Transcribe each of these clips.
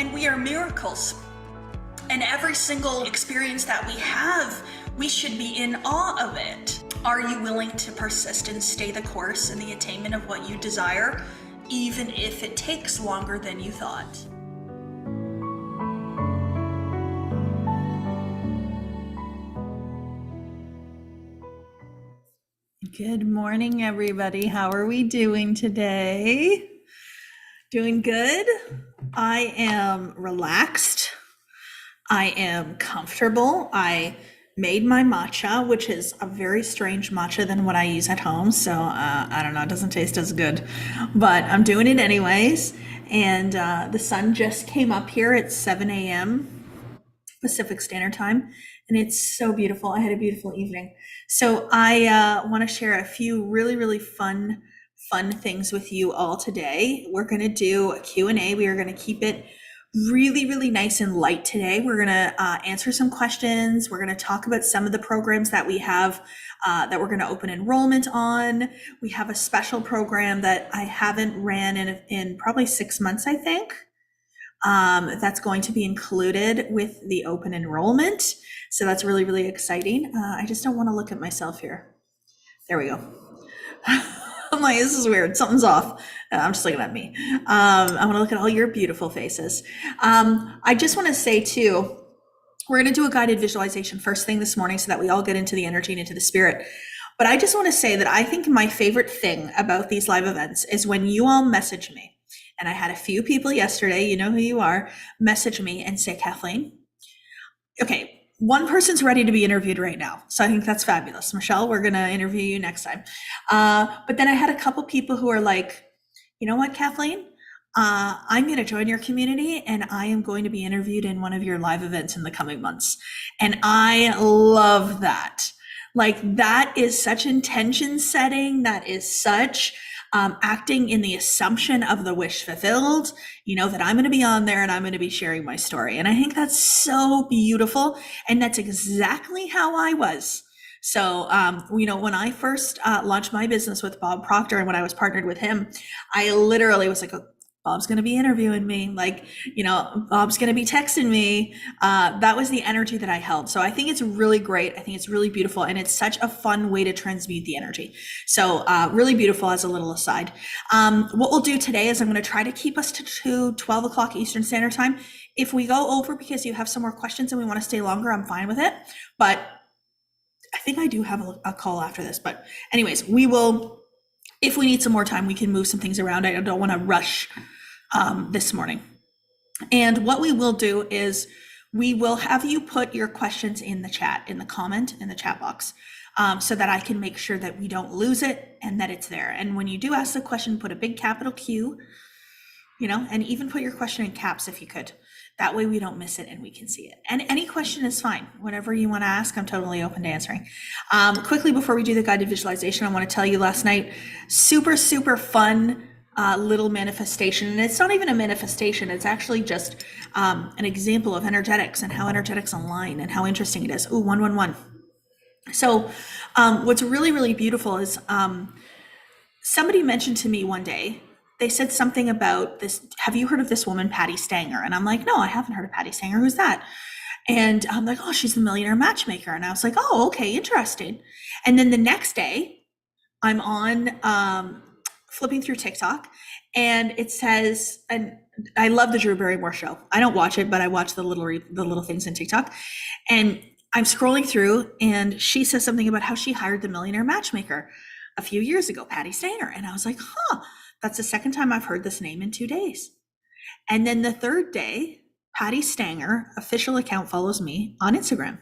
and we are miracles. And every single experience that we have, we should be in awe of it. Are you willing to persist and stay the course in the attainment of what you desire, even if it takes longer than you thought? Good morning, everybody. How are we doing today? Doing good? I am relaxed. I am comfortable. I made my matcha, which is a very strange matcha than what I use at home. So I don't know, it doesn't taste as good, but I'm doing it anyways. And the sun just came up here at 7 a.m. Pacific Standard Time, and it's so beautiful. I had a beautiful evening. So I want to share a few really fun things with you all today. We're going to do a Q&A. We are going to keep it really nice and light today. We're going to answer some questions. We're going to talk about some of the programs that we have that we're going to open enrollment on. We have a special program that I haven't ran in probably 6 months, I think. That's going to be included with the open enrollment. So that's really exciting. I just don't want to look at myself here. There we go. I'm like, this is weird. Something's off. I'm just looking at me. I want to look at all your beautiful faces. I just want to say too, we're going to do a guided visualization first thing this morning so that we all get into the energy and into the spirit. But I just want to say that I think my favorite thing about these live events is when you all message me. And I had a few people yesterday, you know who you are, message me and say, Kathleen, okay, one person's ready to be interviewed right now. So I think that's fabulous. Michelle, we're going to interview you next time. But then I had a couple people who are like, you know what, Kathleen, I'm going to join your community and I am going to be interviewed in one of your live events in the coming months. And I love that. Like, that is such intention setting. That is such acting in the assumption of the wish fulfilled, you know, that I'm going to be on there and I'm going to be sharing my story. And I think that's so beautiful. And that's exactly how I was. So, you know, when I first launched my business with Bob Proctor and when I was partnered with him, I literally was like, Bob's going to be interviewing me. Like, you know, Bob's going to be texting me. That was the energy that I held. So I think it's really great. I think it's really beautiful. And it's such a fun way to transmute the energy. So really beautiful as a little aside. What we'll do today is I'm going to try to keep us to 12 o'clock Eastern Standard Time. If we go over because you have some more questions and we want to stay longer, I'm fine with it. But I think I do have a call after this. But anyways, we will, if we need some more time, we can move some things around. I don't want to rush this morning. And what we will do is we will have you put your questions in the chat, in the comment, in the chat box, so that I can make sure that we don't lose it and that it's there. And when you do ask the question, put a big capital Q, you know, and even put your question in caps if you could. That way we don't miss it and we can see it. And any question is fine. Whatever you want to ask, I'm totally open to answering. Quickly, before we do the guided visualization, I want to tell you last night, super fun little manifestation. And it's not even a manifestation. It's actually just an example of energetics and how energetics align and how interesting it is. Ooh, 111. So what's really beautiful is somebody mentioned to me one day, they said something about this. Have you heard of this woman, Patty Stanger? And I'm like, no, I haven't heard of Patty Stanger. Who's that? And I'm like, oh, she's the millionaire matchmaker. And I was like, oh, okay, interesting. And then the next day I'm on flipping through TikTok and it says, and I love the Drew Barrymore show. I don't watch it, but I watch the little things in TikTok. And I'm scrolling through and she says something about how she hired the millionaire matchmaker a few years ago, Patty Stanger. And I was like, that's the second time I've heard this name in 2 days. And then the third day, Patty Stanger official account follows me on Instagram.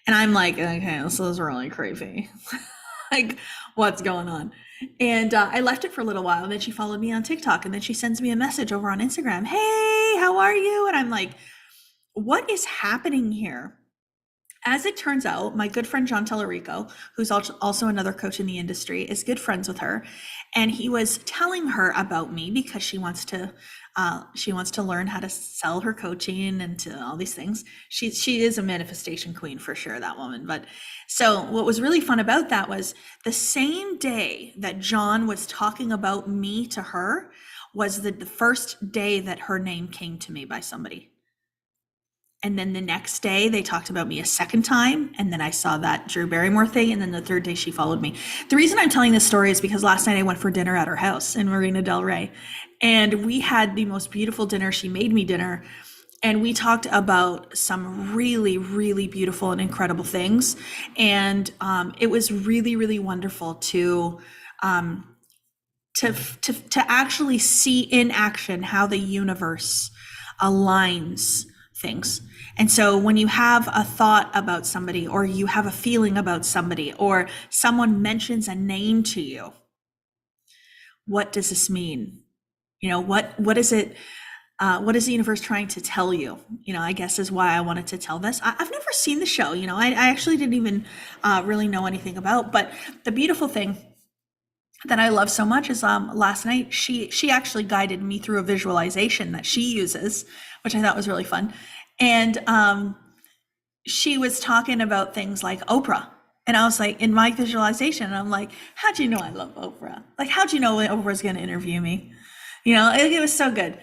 And I'm like, okay, this is really creepy. Like, what's going on? And I left it for a little while, and then she followed me on TikTok, and then she sends me a message over on Instagram. Hey, how are you? And I'm like, what is happening here? As it turns out, my good friend John Tellerico, who's also another coach in the industry, is good friends with her. And he was telling her about me because she wants to She wants to learn how to sell her coaching and to all these things. She is a manifestation queen for sure, that woman. But so what was really fun about that was the same day that John was talking about me to her was the first day that her name came to me by somebody. And then the next day they talked about me a second time. And then I saw that Drew Barrymore thing. And then the third day she followed me. The reason I'm telling this story is because last night I went for dinner at her house in Marina Del Rey. And we had the most beautiful dinner. She made me dinner. And we talked about some really, really beautiful and incredible things. And it was really, really wonderful to actually see in action how the universe aligns things. And so when you have a thought about somebody, or you have a feeling about somebody, or someone mentions a name to you, what does this mean? You know, what is it? What is the universe trying to tell you? You know, I guess is why I wanted to tell this. I've never seen the show. You know, I actually didn't even really know anything about. But the beautiful thing that I love so much is last night she actually guided me through a visualization that she uses, which I thought was really fun. And she was talking about things like Oprah. And I was like, in my visualization, I'm like, how'd you know I love Oprah? Like, how'd you know Oprah's going to interview me? You know, it was so good.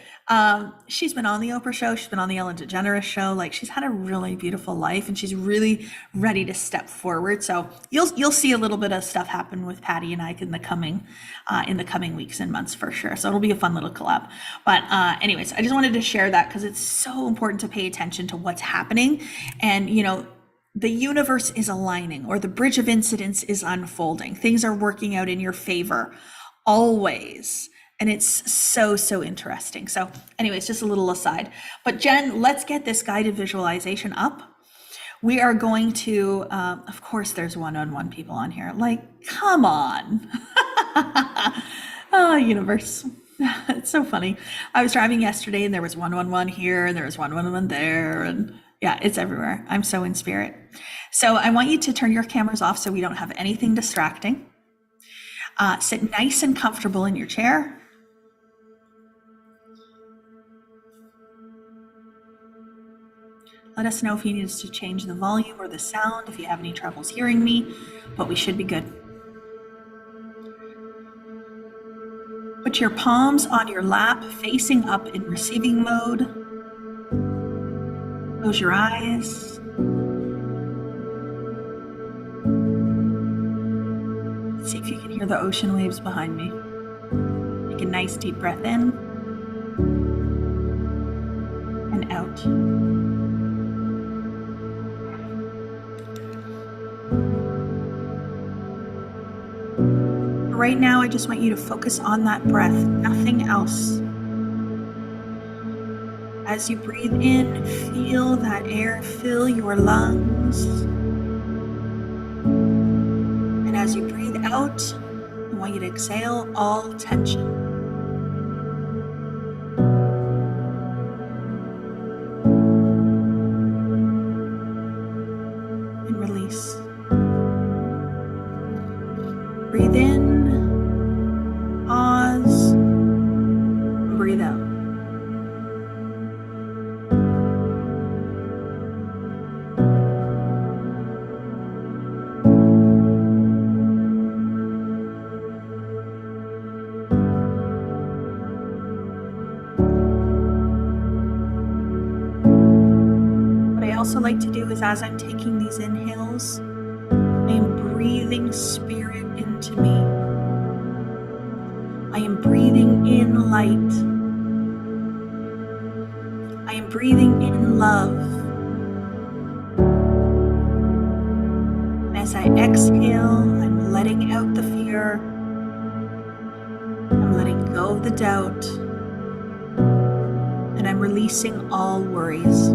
She's been on the Oprah show. She's been on the Ellen DeGeneres show. Like, she's had a really beautiful life, and she's really ready to step forward. So you'll see a little bit of stuff happen with Patty and Ike in the coming weeks and months for sure. So it'll be a fun little collab. But anyways, I just wanted to share that because it's so important to pay attention to what's happening. And, you know, the universe is aligning, or the bridge of incidents is unfolding. Things are working out in your favor always. And it's so, so interesting. So anyways, just a little aside. But Jen, let's get this guided visualization up. We are going to, of course, there's one-on-one people on here. Like, come on. Oh, universe. It's so funny. I was driving yesterday and there was one-on-one here and there was one-on-one there. And yeah, it's everywhere. I'm so in spirit. So I want you to turn your cameras off so we don't have anything distracting. Sit nice and comfortable in your chair. Let us know if you need us to change the volume or the sound, if you have any troubles hearing me, but we should be good. Put your palms on your lap, facing up in receiving mode. Close your eyes. See if you can hear the ocean waves behind me. Take a nice deep breath in and out. Right now, I just want you to focus on that breath, nothing else. As you breathe in, feel that air fill your lungs. And as you breathe out, I want you to exhale all tension. And release. Breathe in. Pause, and breathe out. What I also like to do is, as I'm taking these inhales, I am breathing spirit into me. I am breathing in light. I am breathing in love. And as I exhale, I'm letting out the fear. I'm letting go of the doubt. And I'm releasing all worries.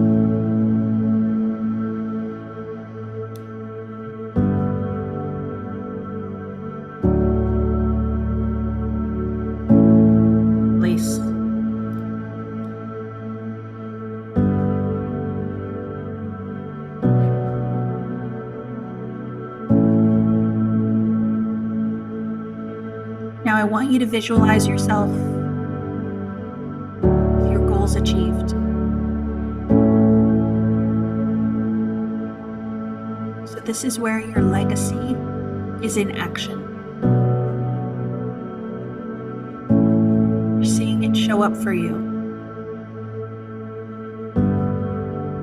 Now I want you to visualize yourself goals achieved. So this is where your legacy is in action. You're seeing it show up for you.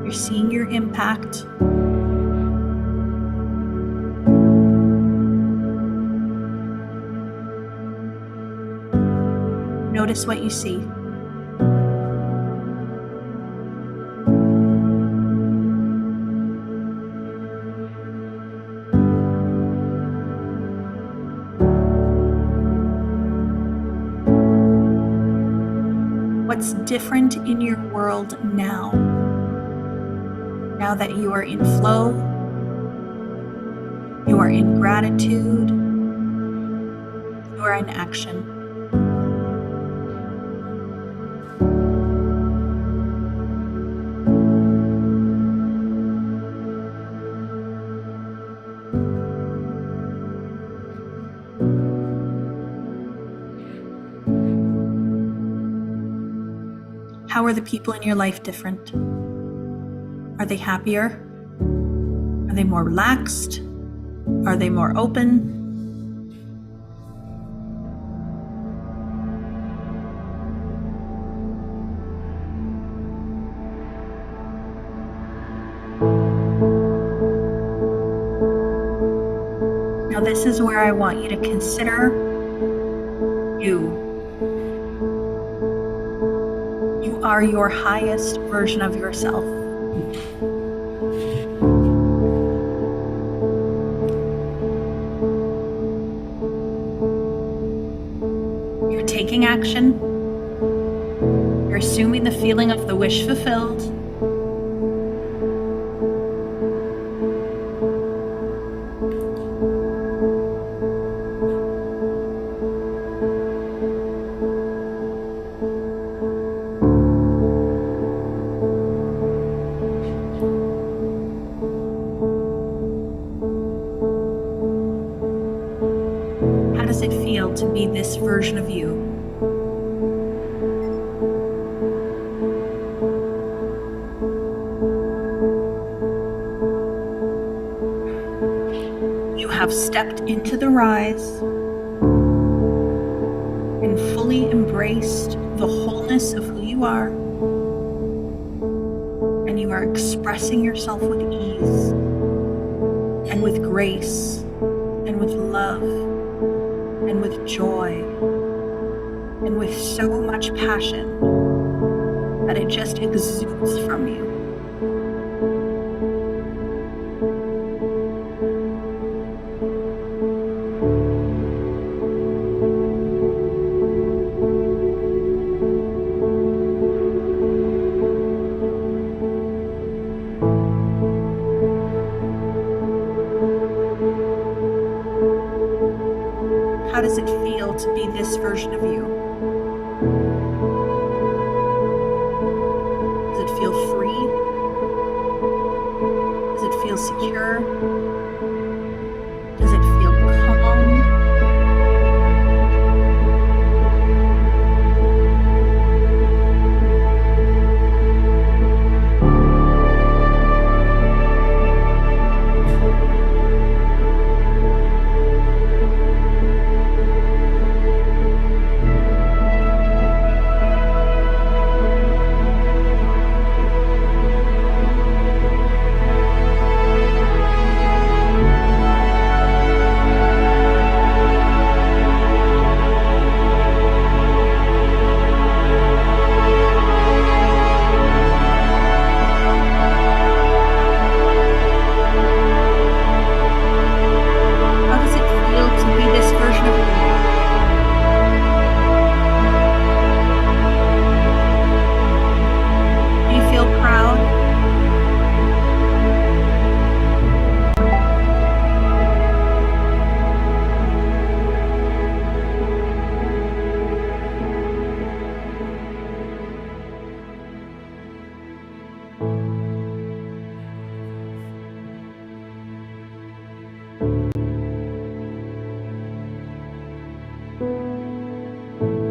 You're seeing your impact. Notice what you see. What's different in your world now? Now that you are in flow, you are in gratitude, you are in action. How are the people in your life different? Are they happier? Are they more relaxed? Are they more open? Now this is where I want you to consider you. You are your highest version of yourself. You're taking action. You're assuming the feeling of the wish fulfilled. How does it feel to be this version of you? You have stepped into the rise and fully embraced the wholeness of who you are, and you are expressing yourself with ease and with grace and with love and with joy and with so much passion that it just exudes from you. How does it feel to be this version of you? Does it feel free? Does it feel secure? Does it feel calm?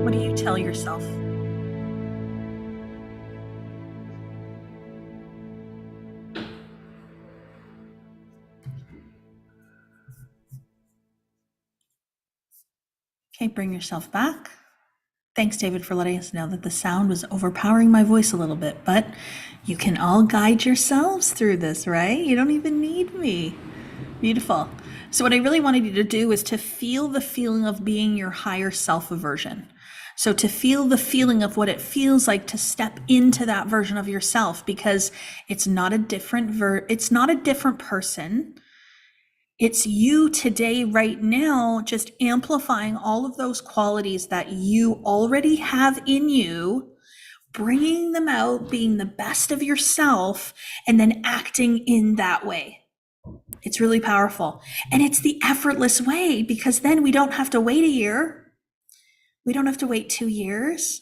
What do you tell yourself? Okay, bring yourself back. Thanks, David, for letting us know that the sound was overpowering my voice a little bit, but you can all guide yourselves through this, right? You don't even need me. Beautiful. So what I really wanted you to do is to feel the feeling of being your higher self version. So to feel the feeling of what it feels like to step into that version of yourself, because it's not a different it's not a different person. It's you today, right now, just amplifying all of those qualities that you already have in you, bringing them out, being the best of yourself, and then acting in that way. It's really powerful. And it's the effortless way, because then we don't have to wait a year. We don't have to wait 2 years.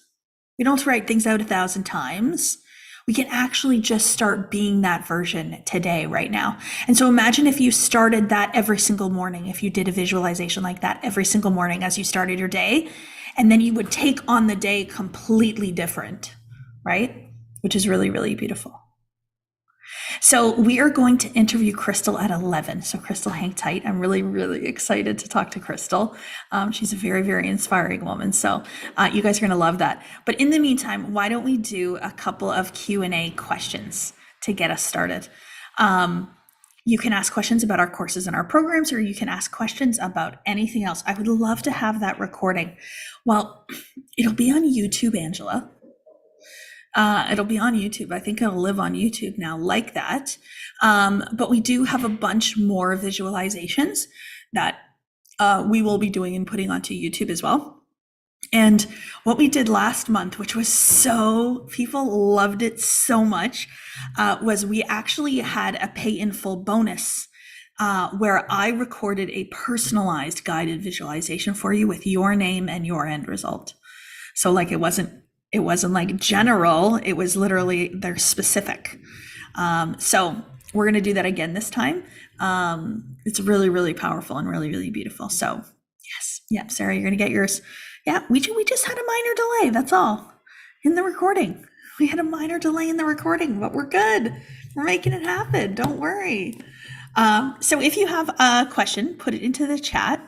We don't have to write things out 1,000 times. We can actually just start being that version today, right now. And so imagine if you started that every single morning, if you did a visualization like that every single morning as you started your day, and then you would take on the day completely different, right? Which is really, really beautiful. So we are going to interview Crystal at 11. So Crystal, hang tight. I'm really, really excited to talk to Crystal. She's a very, very inspiring woman. So you guys are going to love that. But in the meantime, why don't we do a couple of Q&A questions to get us started? You can ask questions about our courses and our programs, or you can ask questions about anything else. I would love to have that recording. Well, it'll be on YouTube, Angela. It'll be on YouTube. I think it'll live on YouTube now like that. But we do have a bunch more visualizations that we will be doing and putting onto YouTube as well. And what we did last month, which was people loved it so much, was we actually had a pay in full bonus where I recorded a personalized guided visualization for you with your name and your end result. So like it wasn't like general, it was literally they're specific. So we're going to do that again this time. It's really, really powerful and really, really beautiful. So yes. Yeah, Sarah, you're going to get yours. Yeah, we just had a minor delay. That's all in the recording. We had a minor delay in the recording, but we're good. We're making it happen. Don't worry. So if you have a question, put it into the chat.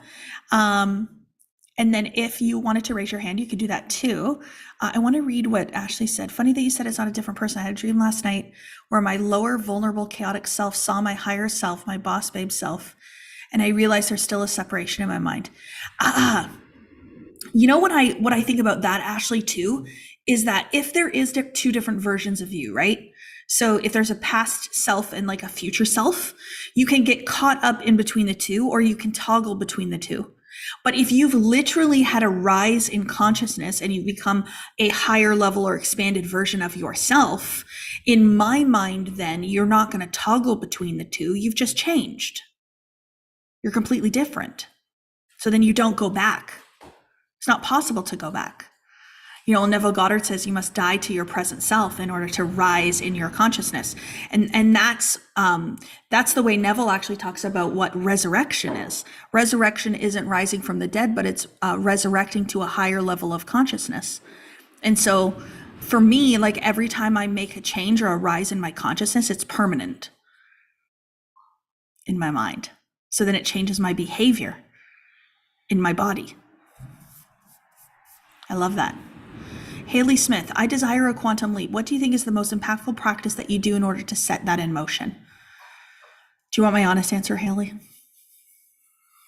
And then if you wanted to raise your hand, you could do that too. I want to read what Ashley said. Funny that you said it's not a different person. I had a dream last night where my lower, vulnerable, chaotic self saw my higher self, my boss babe self, and I realized there's still a separation in my mind. You know what I think about that, Ashley, too, is that if there is two different versions of you, right? So if there's a past self and like a future self, you can get caught up in between the two, or you can toggle between the two. But if you've literally had a rise in consciousness and you've become a higher level or expanded version of yourself, in my mind, then you're not going to toggle between the two. You've just changed. You're completely different. So then you don't go back. It's not possible to go back. You know, Neville Goddard says you must die to your present self in order to rise in your consciousness. And that's the way Neville actually talks about what resurrection is. Resurrection isn't rising from the dead, but it's resurrecting to a higher level of consciousness. And so for me, like every time I make a change or a rise in my consciousness, it's permanent in my mind. So then it changes my behavior in my body. I love that. Haley Smith, I desire a quantum leap. What do you think is the most impactful practice that you do in order to set that in motion? Do you want my honest answer, Haley?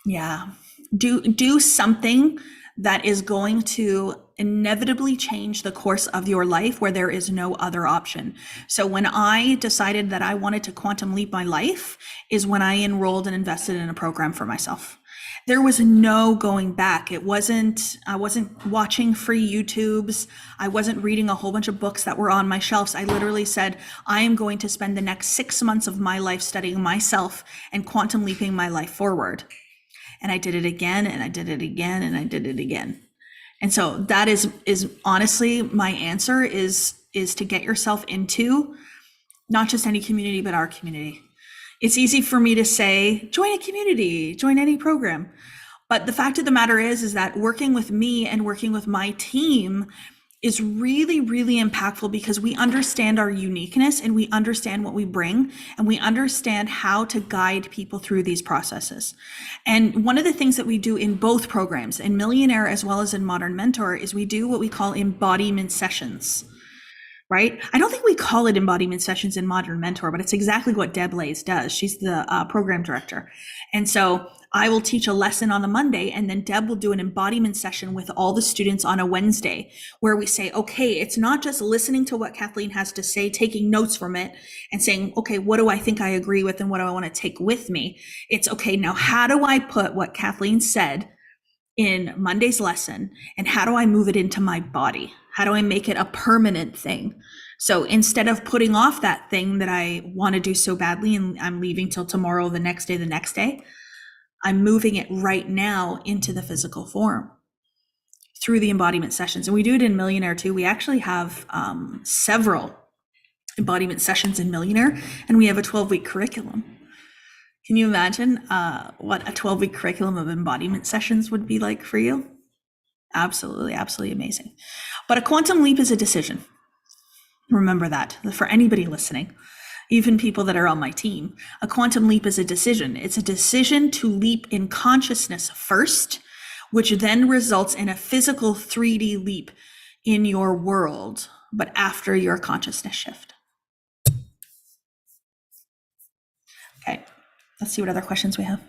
Yeah. Do something that is going to inevitably change the course of your life where there is no other option. So when I decided that I wanted to quantum leap my life is when I enrolled and invested in a program for myself. There was no going back. I wasn't watching free YouTubes. I wasn't reading a whole bunch of books that were on my shelves. I literally said, I am going to spend the next 6 months of my life studying myself and quantum leaping my life forward. And I did it again, and I did it again, and I did it again. And so that is honestly my answer is to get yourself into not just any community, but our community. It's easy for me to say, join a community, join any program. But the fact of the matter is that working with me and working with my team is really, really impactful because we understand our uniqueness and we understand what we bring and we understand how to guide people through these processes. And one of the things that we do in both programs, in Millionaire as well as in Modern Mentor, is we do what we call embodiment sessions. Right? I don't think we call it embodiment sessions in Modern Mentor, but it's exactly what Deb Lays does. She's the program director. And so I will teach a lesson on the Monday, and then Deb will do an embodiment session with all the students on a Wednesday, where we say, okay, it's not just listening to what Kathleen has to say, taking notes from it and saying, okay, what do I think I agree with and what do I want to take with me? It's okay, now how do I put what Kathleen said in Monday's lesson and how do I move it into my body? How do I make it a permanent thing? So instead of putting off that thing that I want to do so badly and I'm leaving till tomorrow, the next day, I'm moving it right now into the physical form through the embodiment sessions. And we do it in Millionaire too. We actually have several embodiment sessions in Millionaire, and we have a 12-week curriculum. Can you imagine what a 12-week curriculum of embodiment sessions would be like for you? Absolutely, absolutely amazing. But a quantum leap is a decision. Remember that for anybody listening, even people that are on my team. A quantum leap is a decision. It's a decision to leap in consciousness first, which then results in a physical 3D leap in your world, but after your consciousness shift. Okay, let's see what other questions we have.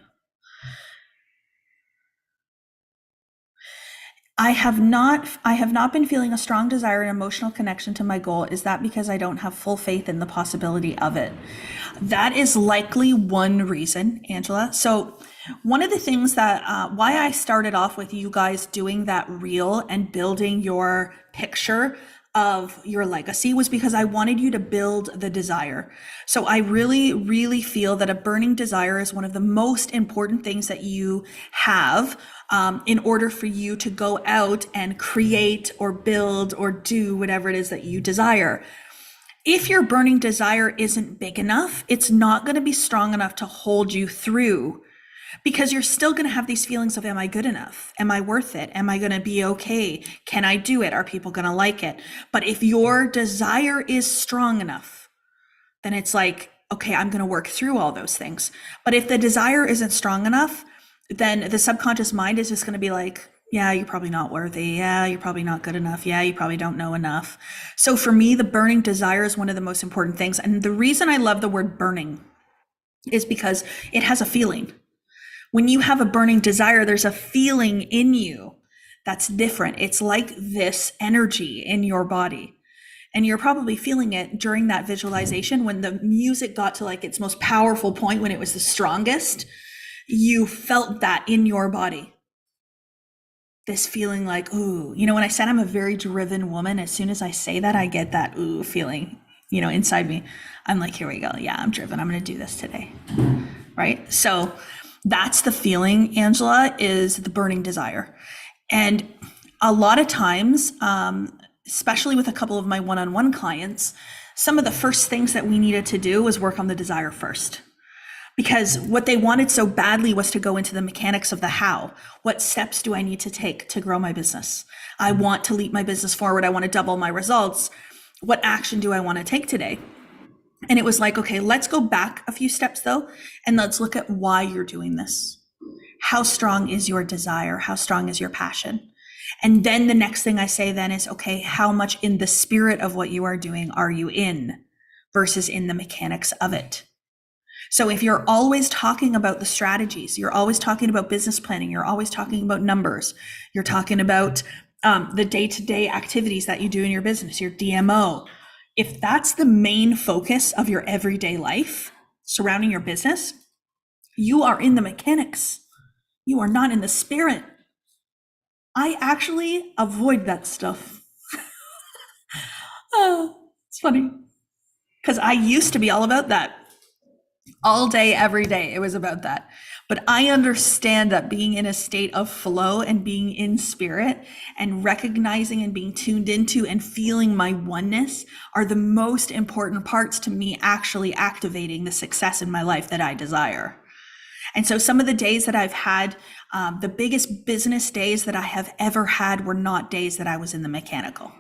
I have not been feeling a strong desire and emotional connection to my goal. Is that because I don't have full faith in the possibility of it? That is likely one reason, Angela. So one of the things that, why I started off with you guys doing that reel and building your picture of your legacy was because I wanted you to build the desire. So I really, really feel that a burning desire is one of the most important things that you have in order for you to go out and create or build or do whatever it is that you desire. If your burning desire isn't big enough, it's not going to be strong enough to hold you through, because you're still going to have these feelings of, am I good enough? Am I worth it? Am I going to be okay? Can I do it? Are people going to like it? But if your desire is strong enough, then it's like, okay, I'm going to work through all those things. But if the desire isn't strong enough, then the subconscious mind is just going to be like, yeah, you're probably not worthy. Yeah, you're probably not good enough. Yeah, you probably don't know enough. So for me, the burning desire is one of the most important things. And the reason I love the word burning is because it has a feeling. When you have a burning desire, there's a feeling in you that's different. It's like this energy in your body. And you're probably feeling it during that visualization when the music got to like its most powerful point, when it was the strongest. You felt that in your body. This feeling like, ooh, when I said I'm a very driven woman, as soon as I say that, I get that ooh feeling, inside me. I'm like, here we go. Yeah, I'm driven. I'm going to do this today. Right? So that's the feeling, Angela, is the burning desire. And a lot of times, especially with a couple of my one-on-one clients, some of the first things that we needed to do was work on the desire first. Because what they wanted so badly was to go into the mechanics of the how. What steps do I need to take to grow my business? I want to leap my business forward. I want to double my results. What action do I want to take today? And it was like, okay, let's go back a few steps though, and let's look at why you're doing this. How strong is your desire? How strong is your passion? And then the next thing I say then is, okay, how much in the spirit of what you are doing are you in versus in the mechanics of it? So if you're always talking about the strategies, you're always talking about business planning, you're always talking about numbers, you're talking about the day-to-day activities that you do in your business, your DMO. If that's the main focus of your everyday life surrounding your business, you are in the mechanics. You are not in the spirit. I actually avoid that stuff. Oh, it's funny. Because I used to be all about that. All day, every day, it was about that. But I understand that being in a state of flow and being in spirit and recognizing and being tuned into and feeling my oneness are the most important parts to me actually activating the success in my life that I desire. And so some of the days that I've had, the biggest business days that I have ever had were not days that I was in the mechanical.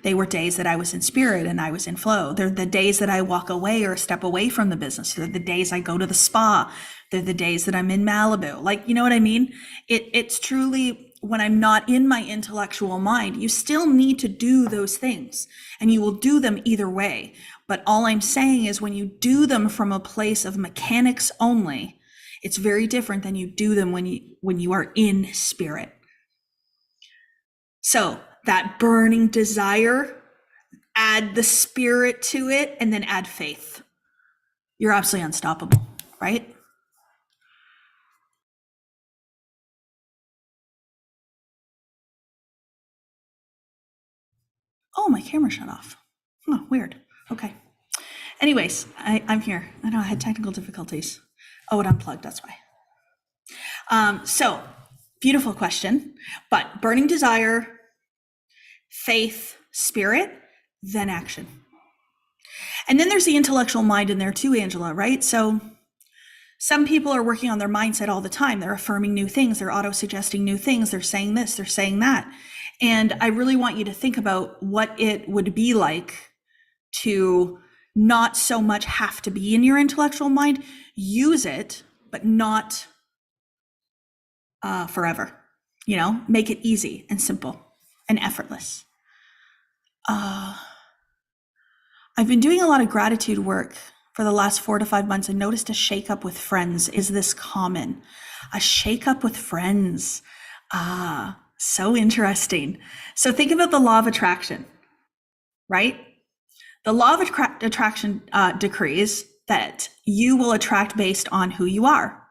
They were days that I was in spirit and I was in flow. They're the days that I walk away or step away from the business. They're the days I go to the spa. They're the days that I'm in Malibu. Like, you know what I mean? It's truly when I'm not in my intellectual mind, you still need to do those things and you will do them either way. But all I'm saying is when you do them from a place of mechanics only, it's very different than you do them when you are in spirit. So that burning desire, add the spirit to it, and then add faith. You're absolutely unstoppable, right? Oh, my camera shut off. Oh, weird. Okay. Anyways, I'm here. I know I had technical difficulties. Oh, it unplugged, that's why. So, beautiful question. But burning desire, faith, spirit, then action. And then there's the intellectual mind in there too, Angela, right? So some people are working on their mindset all the time. They're affirming new things. They're auto-suggesting new things. They're saying this, they're saying that. And I really want you to think about what it would be like to not so much have to be in your intellectual mind. Use it, but not forever. You know, make it easy and simple and effortless. I've been doing a lot of gratitude work for the last 4 to 5 months and noticed a shakeup with friends. Is this common? A shakeup with friends. So interesting. So think about the law of attraction, right? The law of attraction decrees that you will attract based on who you are.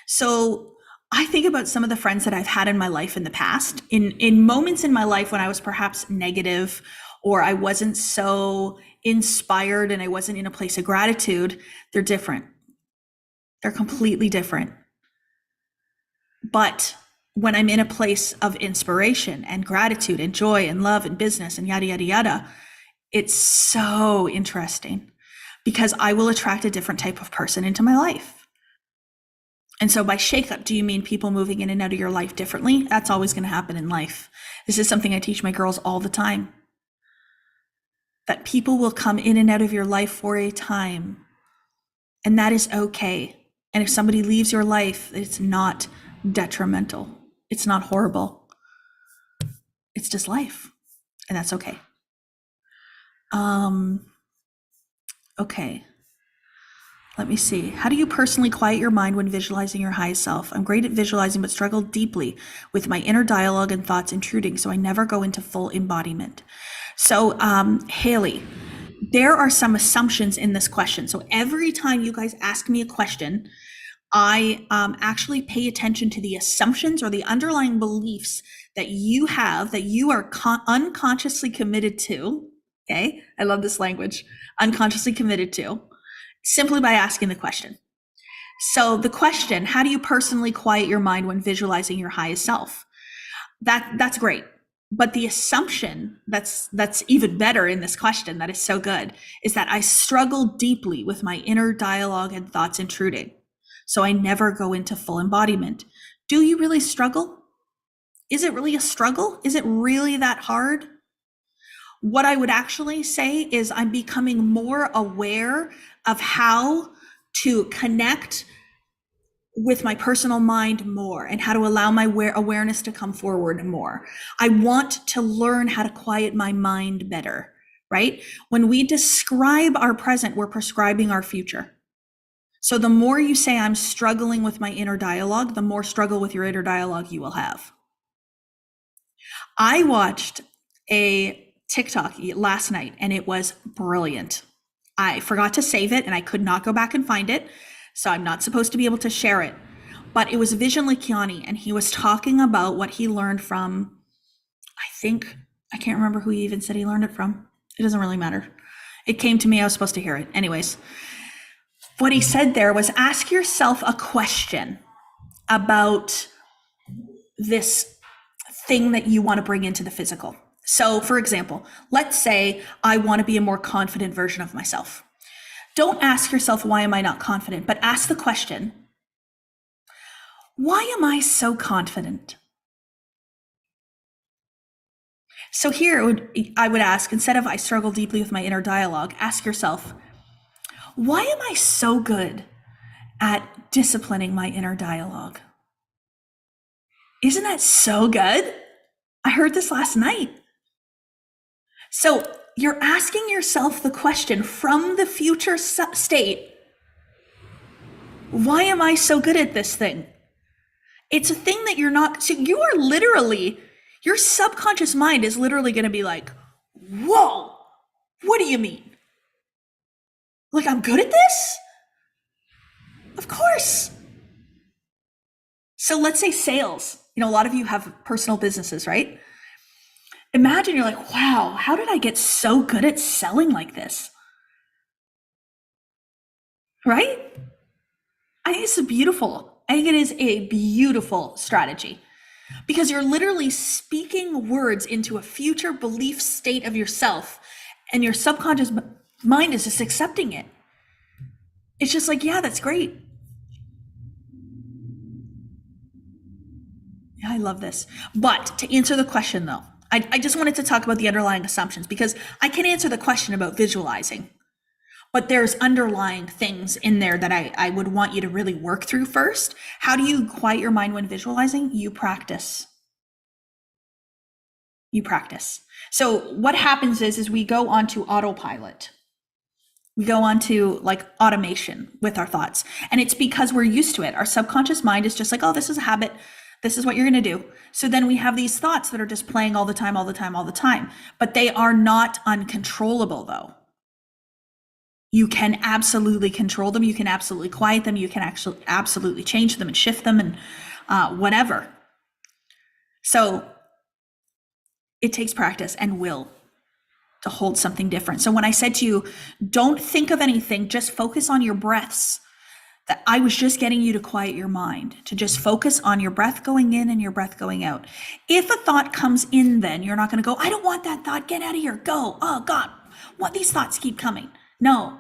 So I think about some of the friends that I've had in my life in the past, in moments in my life when I was perhaps negative or I wasn't so inspired and I wasn't in a place of gratitude. They're different. They're completely different. But when I'm in a place of inspiration and gratitude and joy and love and business and yada, yada, yada, it's so interesting because I will attract a different type of person into my life. And so by shakeup, do you mean people moving in and out of your life differently? That's always going to happen in life. This is something I teach my girls all the time. That people will come in and out of your life for a time, and that is okay. And if somebody leaves your life, it's not detrimental. It's not horrible. It's just life, and that's okay. Okay. Let me see. How do you personally quiet your mind when visualizing your highest self? I'm great at visualizing, but struggle deeply with my inner dialogue and thoughts intruding, so I never go into full embodiment. So, Haley, there are some assumptions in this question. So every time you guys ask me a question, I actually pay attention to the assumptions or the underlying beliefs that you have, that you are unconsciously committed to. Okay, I love this language, unconsciously committed to, simply by asking the question. So the question, how do you personally quiet your mind when visualizing your highest self? That's great. But the assumption that's even better in this question, that is so good, is that I struggle deeply with my inner dialogue and thoughts intruding. So I never go into full embodiment. Do you really struggle? Is it really a struggle? Is it really that hard? What I would actually say is I'm becoming more aware of how to connect with my personal mind more and how to allow my awareness to come forward more. I want to learn how to quiet my mind better, right? When we describe our present, we're prescribing our future. So the more you say I'm struggling with my inner dialogue, the more struggle with your inner dialogue you will have. I watched a TikTok last night and it was brilliant. I forgot to save it and I could not go back and find it. So I'm not supposed to be able to share it. But it was Vision Likiani and he was talking about what he learned from, I can't remember who he even said he learned it from. It doesn't really matter. It came to me, I was supposed to hear it. Anyways, what he said there was ask yourself a question about this thing that you want to bring into the physical. So for example, let's say I want to be a more confident version of myself. Don't ask yourself, why am I not confident? But ask the question, why am I so confident? So here I would ask, instead of I struggle deeply with my inner dialogue, ask yourself, why am I so good at disciplining my inner dialogue? Isn't that so good? I heard this last night. So you're asking yourself the question from the future state, why am I so good at this thing? It's a thing that you're not, so you are literally, your subconscious mind is literally going to be like, whoa, what do you mean? Like, I'm good at this? Of course. So let's say sales. You know, a lot of you have personal businesses, right? Imagine you're like, wow, how did I get so good at selling like this? Right? I think it's beautiful. I think it is a beautiful strategy because you're literally speaking words into a future belief state of yourself, and your subconscious mind is just accepting it. It's just like, yeah, that's great. Yeah, I love this. But to answer the question though, I just wanted to talk about the underlying assumptions because I can answer the question about visualizing, but there's underlying things in there that I would want you to really work through first. How do you quiet your mind when visualizing? You practice. You practice. So what happens is we go onto autopilot. We go onto like automation with our thoughts. And it's because we're used to it. Our subconscious mind is just like, oh, this is a habit. This is what you're going to do. So then we have these thoughts that are just playing all the time, all the time, all the time. But they are not uncontrollable though. You can absolutely control them. You can absolutely quiet them. You can actually absolutely change them and shift them and whatever. So it takes practice and will to hold something different. So when I said to you, don't think of anything, just focus on your breaths, that I was just getting you to quiet your mind, to just focus on your breath going in and your breath going out. If a thought comes in, then you're not going to go, I don't want that thought, get out of here, go. Oh God, what, these thoughts keep coming. No,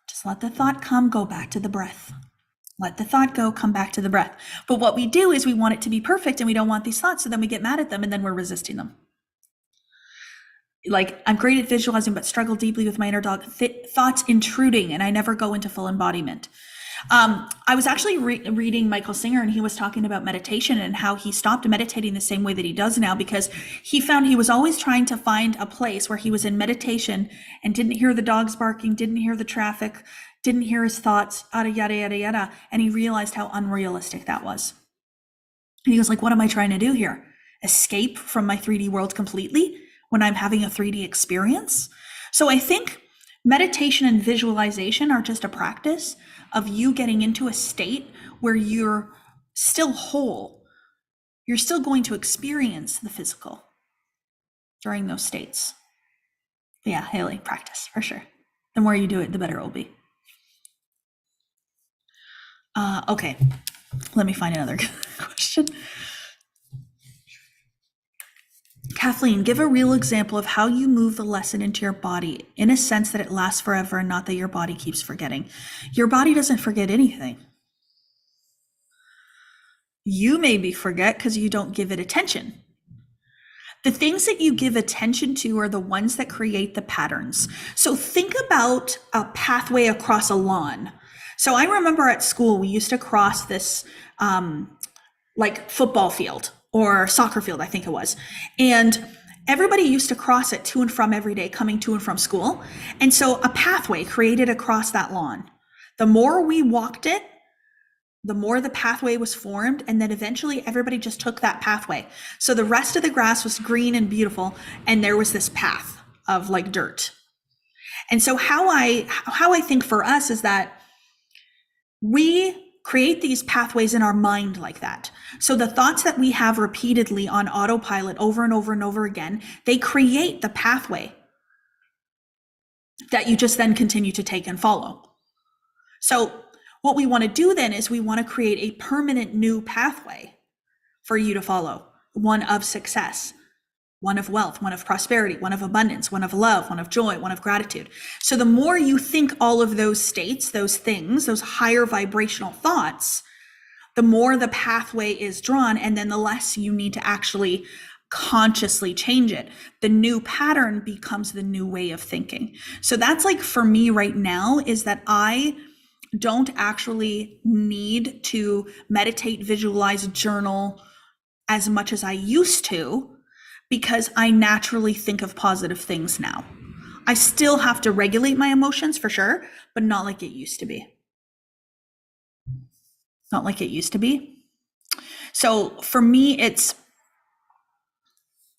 just let the thought come, go back to the breath. Let the thought go, come back to the breath. But what we do is we want it to be perfect and we don't want these thoughts. So then we get mad at them and then we're resisting them. Like, I'm great at visualizing, but struggle deeply with my inner dog. Thoughts intruding, and I never go into full embodiment. I was actually reading Michael Singer, and he was talking about meditation and how he stopped meditating the same way that he does now because he found he was always trying to find a place where he was in meditation and didn't hear the dogs barking, didn't hear the traffic, didn't hear his thoughts, yada, yada, yada, yada. And he realized how unrealistic that was. And he was like, what am I trying to do here? Escape from my 3D world completely when I'm having a 3D experience? So I think meditation and visualization are just a practice of you getting into a state where you're still whole. You're still going to experience the physical during those states. Yeah, Haley, practice for sure. The more you do it, the better it will be. Okay, let me find another question. Kathleen, give a real example of how you move the lesson into your body in a sense that it lasts forever and not that your body keeps forgetting. Your body doesn't forget anything. You maybe forget because you don't give it attention. The things that you give attention to are the ones that create the patterns. So think about a pathway across a lawn. So I remember at school, we used to cross this like football field or soccer field, I think it was. And everybody used to cross it to and from every day, coming to and from school. And so a pathway created across that lawn. The more we walked it, the more the pathway was formed. And then eventually everybody just took that pathway. So the rest of the grass was green and beautiful. And there was this path of like dirt. And so how I think for us is that we create these pathways in our mind like that. So the thoughts that we have repeatedly on autopilot over and over and over again, they create the pathway that you just then continue to take and follow. So what we want to do then is we want to create a permanent new pathway for you to follow, one of success, one of wealth, one of prosperity, one of abundance, one of love, one of joy, one of gratitude. So the more you think all of those states, those things, those higher vibrational thoughts, the more the pathway is drawn, and then the less you need to actually consciously change it, the new pattern becomes the new way of thinking. So that's like for me right now, is that I don't actually need to meditate, visualize, journal as much as I used to, because I naturally think of positive things now. I still have to regulate my emotions for sure, but not like it used to be. Not like it used to be. So for me, it's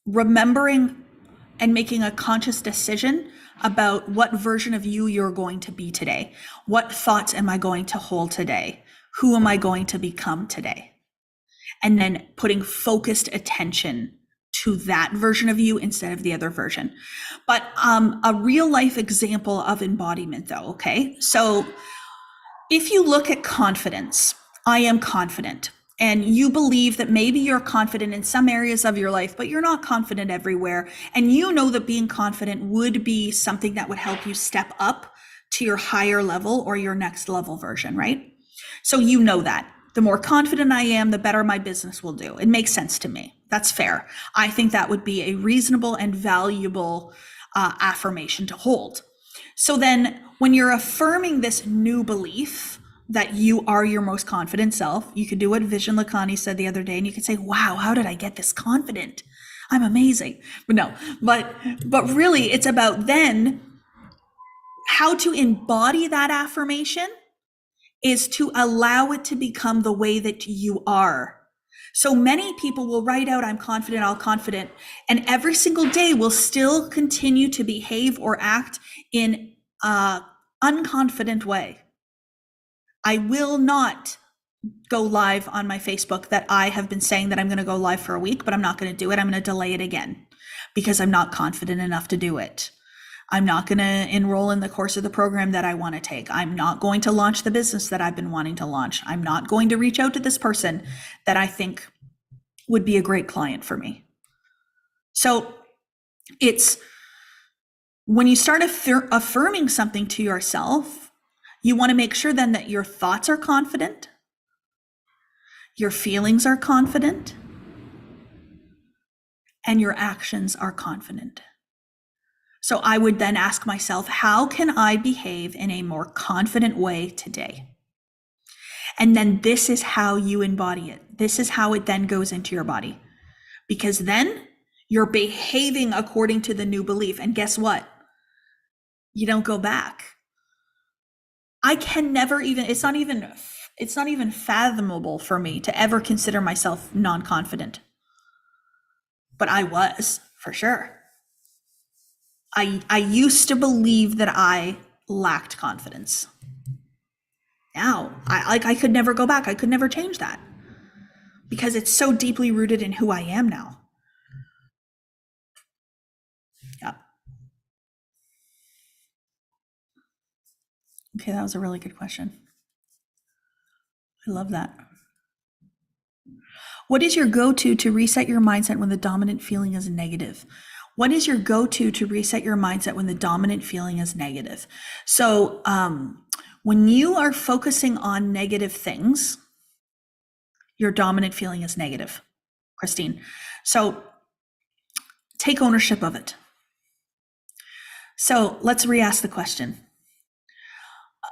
remembering and making a conscious decision about what version of you you're going to be today. What thoughts am I going to hold today? Who am I going to become today? And then putting focused attention to that version of you instead of the other version. But a real life example of embodiment though, okay? So if you look at confidence, I am confident. And you believe that maybe you're confident in some areas of your life, but you're not confident everywhere. And you know that being confident would be something that would help you step up to your higher level or your next level version, right? So you know that. The more confident I am, the better my business will do. It makes sense to me. That's fair. I think that would be a reasonable and valuable affirmation to hold. So then when you're affirming this new belief that you are your most confident self, you could do what Vishen Lakhani said the other day, and you could say, wow, how did I get this confident? I'm amazing. But really it's about then how to embody that affirmation is to allow it to become the way that you are. So many people will write out, I'm confident, I'll confident, and every single day will still continue to behave or act in an unconfident way. I will not go live on my Facebook that I have been saying that I'm going to go live for a week, but I'm not going to do it. I'm going to delay it again because I'm not confident enough to do it. I'm not going to enroll in the course of the program that I want to take. I'm not going to launch the business that I've been wanting to launch. I'm not going to reach out to this person that I think would be a great client for me. So it's when you start affirming something to yourself, you want to make sure then that your thoughts are confident, your feelings are confident, and your actions are confident. So I would then ask myself, how can I behave in a more confident way today? And then this is how you embody it. This is how it then goes into your body. Because then you're behaving according to the new belief. And guess what? You don't go back. I can never even, it's not even fathomable for me to ever consider myself non-confident. But I was, for sure. I used to believe that I lacked confidence. Now, I could never go back. I could never change that because it's so deeply rooted in who I am now. Yeah. Okay, that was a really good question. I love that. What is your go-to to reset your mindset when the dominant feeling is negative? What is your go-to to reset your mindset when the dominant feeling is negative? So when you are focusing on negative things, your dominant feeling is negative, Christine. So take ownership of it. So let's re-ask the question.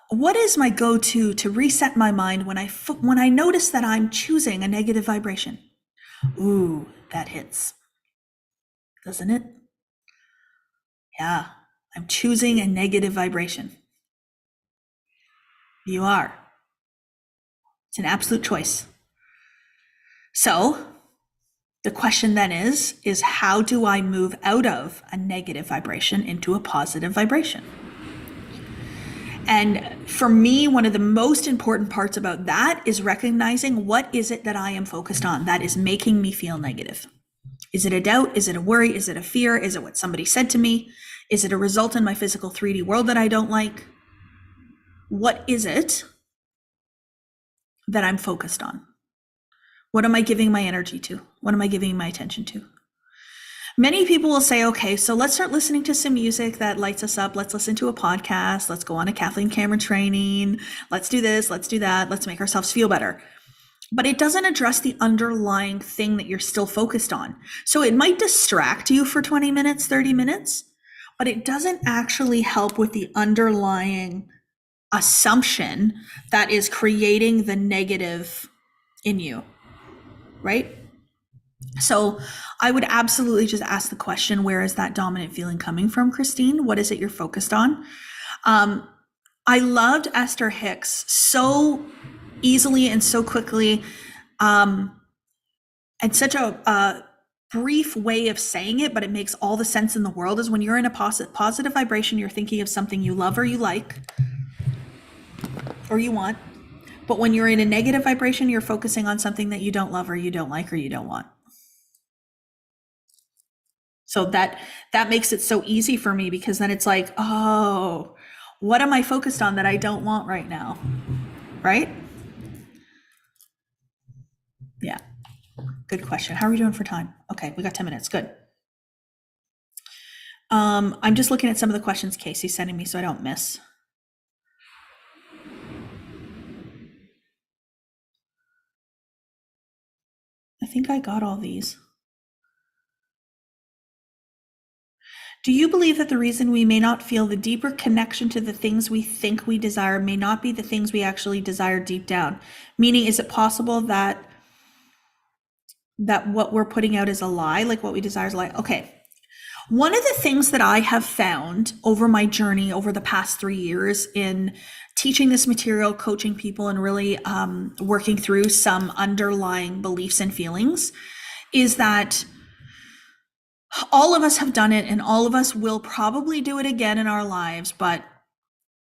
What is my go-to to reset my mind when I notice that I'm choosing a negative vibration? Ooh, that hits, doesn't it? Yeah, I'm choosing a negative vibration. You are. It's an absolute choice. So the question then is how do I move out of a negative vibration into a positive vibration? And for me, one of the most important parts about that is recognizing what is it that I am focused on that is making me feel negative. Is it a doubt? Is it a worry? Is it a fear? Is it what somebody said to me? Is it a result in my physical 3D world that I don't like? What is it that I'm focused on? What am I giving my energy to? What am I giving my attention to? Many people will say, okay, so let's start listening to some music that lights us up. Let's listen to a podcast. Let's go on a Kathleen Cameron training. Let's do this. Let's do that. Let's make ourselves feel better. but it doesn't address the underlying thing that you're still focused on. So it might distract you for 20 minutes, 30 minutes, but it doesn't actually help with the underlying assumption that is creating the negative in you, right? So I would absolutely just ask the question, where is that dominant feeling coming from, Christine? What is it you're focused on? I loved Esther Hicks so easily and so quickly, and such a brief way of saying it, but it makes all the sense in the world, is when you're in a positive vibration, you're thinking of something you love or you like or you want. But when you're in a negative vibration, you're focusing on something that you don't love or you don't like or you don't want. So that makes it so easy for me, because then it's like, oh, what am I focused on that I don't want right now? Right? Yeah. Good question. How are we doing for time? Okay, we got 10 minutes. Good. I'm just looking at some of the questions Casey's sending me so I don't miss. I think I got all these. Do you believe that the reason we may not feel the deeper connection to the things we think we desire may not be the things we actually desire deep down? Meaning, is it possible that what we're putting out is a lie, like what we desire is a lie? Okay. One of the things that I have found over my journey over the past 3 years in teaching this material, coaching people, and really working through some underlying beliefs and feelings is that all of us have done it, and all of us will probably do it again in our lives, but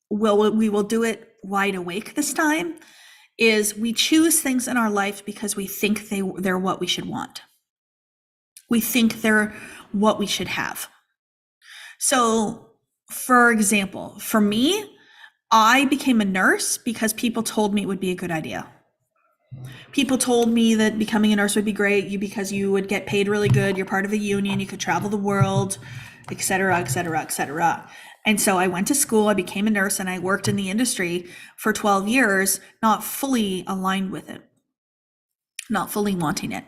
we will do it wide awake this time. Is we choose things in our life because we think they're what we should want. We think they're what we should have. So, for example, for me, I became a nurse because people told me it would be a good idea. People told me that becoming a nurse would be great because you would get paid really good, you're part of a union, you could travel the world, et cetera, et cetera, et cetera. And so I went to school, I became a nurse, and I worked in the industry for 12 years, not fully aligned with it, not fully wanting it.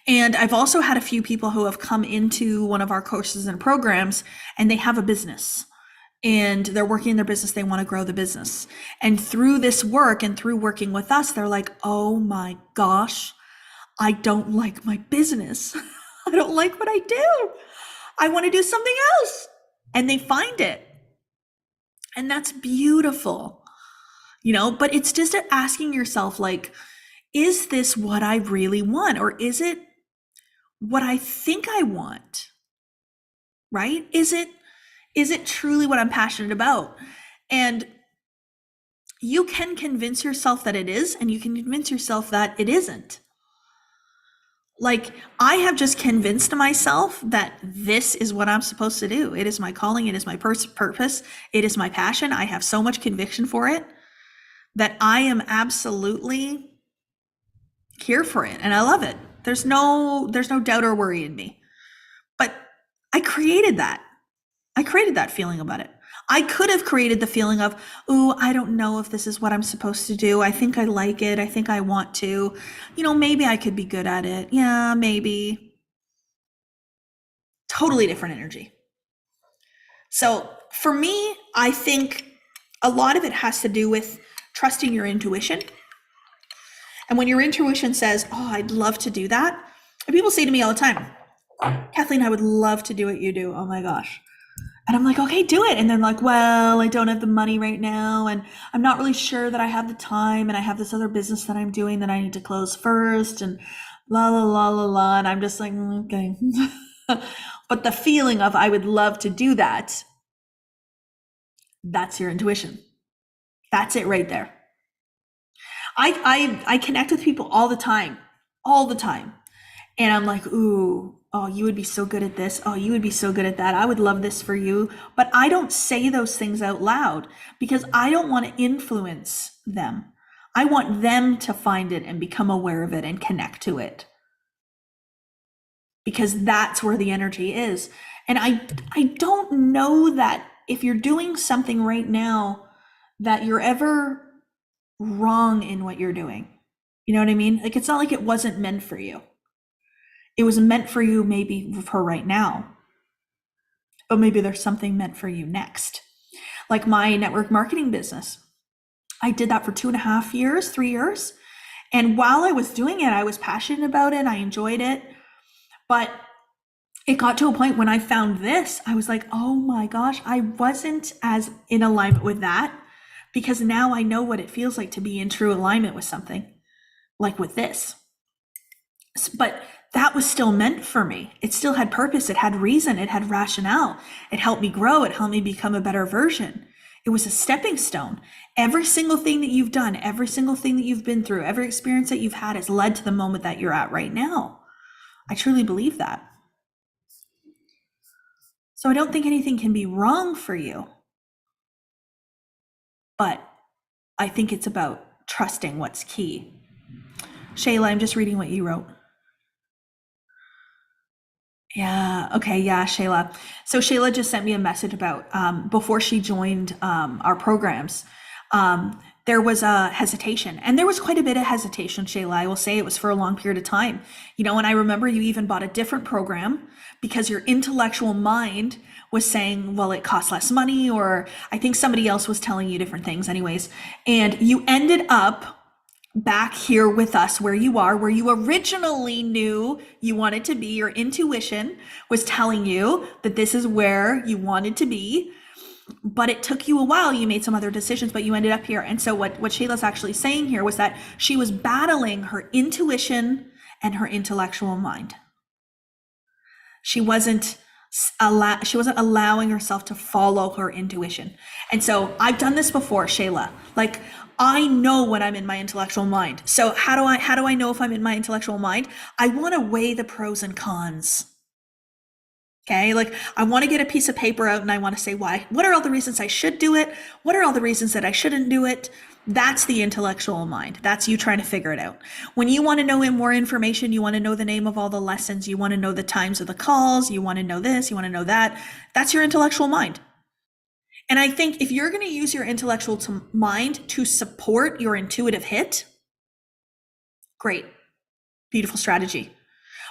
And I've also had a few people who have come into one of our courses and programs, and they have a business and they're working in their business. They want to grow the business. And through this work and through working with us, they're like, oh my gosh, I don't like my business. I don't like what I do. I want to do something else. And they find it. And that's beautiful, but it's just asking yourself, like, is this what I really want? Or is it what I think I want? Right? Is it truly what I'm passionate about? And you can convince yourself that it is, and you can convince yourself that it isn't. Like, I have just convinced myself that this is what I'm supposed to do. It is my calling. It is my purpose. It is my passion. I have so much conviction for it that I am absolutely here for it. And I love it. There's no doubt or worry in me. But I created that. I created that feeling about it. I could have created the feeling of, ooh, I don't know if this is what I'm supposed to do. I think I like it. I think I want to. Maybe I could be good at it. Yeah, maybe. Totally different energy. So for me, I think a lot of it has to do with trusting your intuition. And when your intuition says, oh, I'd love to do that. And people say to me all the time, Kathleen, I would love to do what you do. Oh my gosh. And I'm like, okay, do it. And they're like, well, I don't have the money right now. And I'm not really sure that I have the time. And I have this other business that I'm doing that I need to close first. And la, la, la, la, la. And I'm just like, okay. But the feeling of I would love to do that, that's your intuition. That's it right there. I connect with people all the time. And I'm like, ooh, oh, you would be so good at this. Oh, you would be so good at that. I would love this for you. But I don't say those things out loud because I don't want to influence them. I want them to find it and become aware of it and connect to it. Because that's where the energy is. And I don't know that if you're doing something right now that you're ever wrong in what you're doing. You know what I mean? Like, it's not like it wasn't meant for you. It was meant for you maybe for right now, but maybe there's something meant for you next. Like my network marketing business. I did that for 2.5 years, 3 years. And while I was doing it, I was passionate about it. I enjoyed it. But it got to a point when I found this, I was like, oh my gosh, I wasn't as in alignment with that, because now I know what it feels like to be in true alignment with something, like with this. But that was still meant for me. It still had purpose. It had reason. It had rationale. It helped me grow. It helped me become a better version. It was a stepping stone. Every single thing that you've done, every single thing that you've been through, every experience that you've had has led to the moment that you're at right now. I truly believe that. So I don't think anything can be wrong for you, but I think it's about trusting what's key. Shayla, I'm just reading what you wrote. Yeah. Okay. Yeah, Shayla. So Shayla just sent me a message about before she joined our programs, there was a hesitation, and there was quite a bit of hesitation, Shayla. I will say it was for a long period of time. And I remember you even bought a different program because your intellectual mind was saying, well, it costs less money, or I think somebody else was telling you different things, anyways. And you ended up back here with us where you are, where you originally knew you wanted to be. Your intuition was telling you that this is where you wanted to be, but it took you a while. You made some other decisions, but you ended up here. And so what Shayla's actually saying here was that she was battling her intuition and her intellectual mind. She wasn't allowing herself to follow her intuition. And so I've done this before, Shayla. Like, I know when I'm in my intellectual mind. So how do I know if I'm in my intellectual mind? I want to weigh the pros and cons. Okay, like I want to get a piece of paper out and I want to say why. What are all the reasons I should do it? What are all the reasons that I shouldn't do it? That's the intellectual mind. That's you trying to figure it out. When you want to know more information, you want to know the name of all the lessons, you want to know the times of the calls, you want to know this, you want to know that. That's your intellectual mind. And I think if you're going to use your intellectual mind to support your intuitive hit, great, beautiful strategy.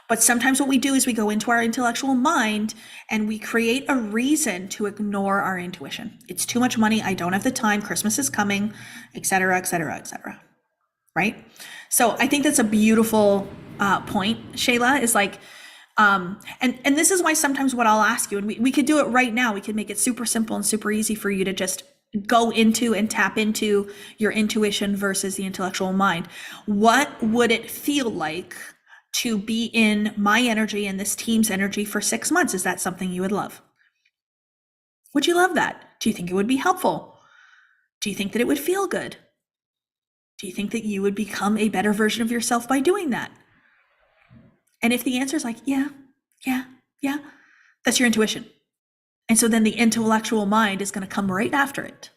But sometimes what we do is we go into our intellectual mind and we create a reason to ignore our intuition. It's too much money. I don't have the time. Christmas is coming, et cetera, et cetera, et cetera. Right? So I think that's a beautiful point, Shayla, is like, and this is why sometimes what I'll ask you, and we could do it right now. We could make it super simple and super easy for you to just go into and tap into your intuition versus the intellectual mind. What would it feel like to be in my energy and this team's energy for 6 months? Is that something you would love? Would you love that? Do you think it would be helpful? Do you think that it would feel good? Do you think that you would become a better version of yourself by doing that? And if the answer is like, yeah, that's your intuition. And so then the intellectual mind is going to come right after it.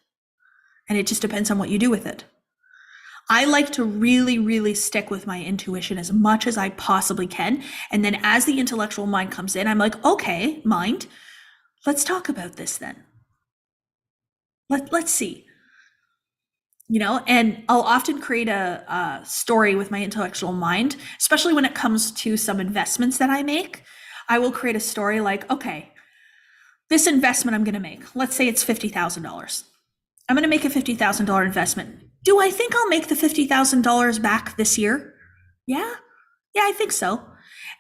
And it just depends on what you do with it. I like to really, really stick with my intuition as much as I possibly can. And then as the intellectual mind comes in, I'm like, okay, mind, let's talk about this then. Let's see. And I'll often create a story with my intellectual mind, especially when it comes to some investments that I make. I will create a story like, okay, this investment I'm going to make, let's say it's $50,000. I'm going to make a $50,000 investment. Do I think I'll make the $50,000 back this year? Yeah, I think so.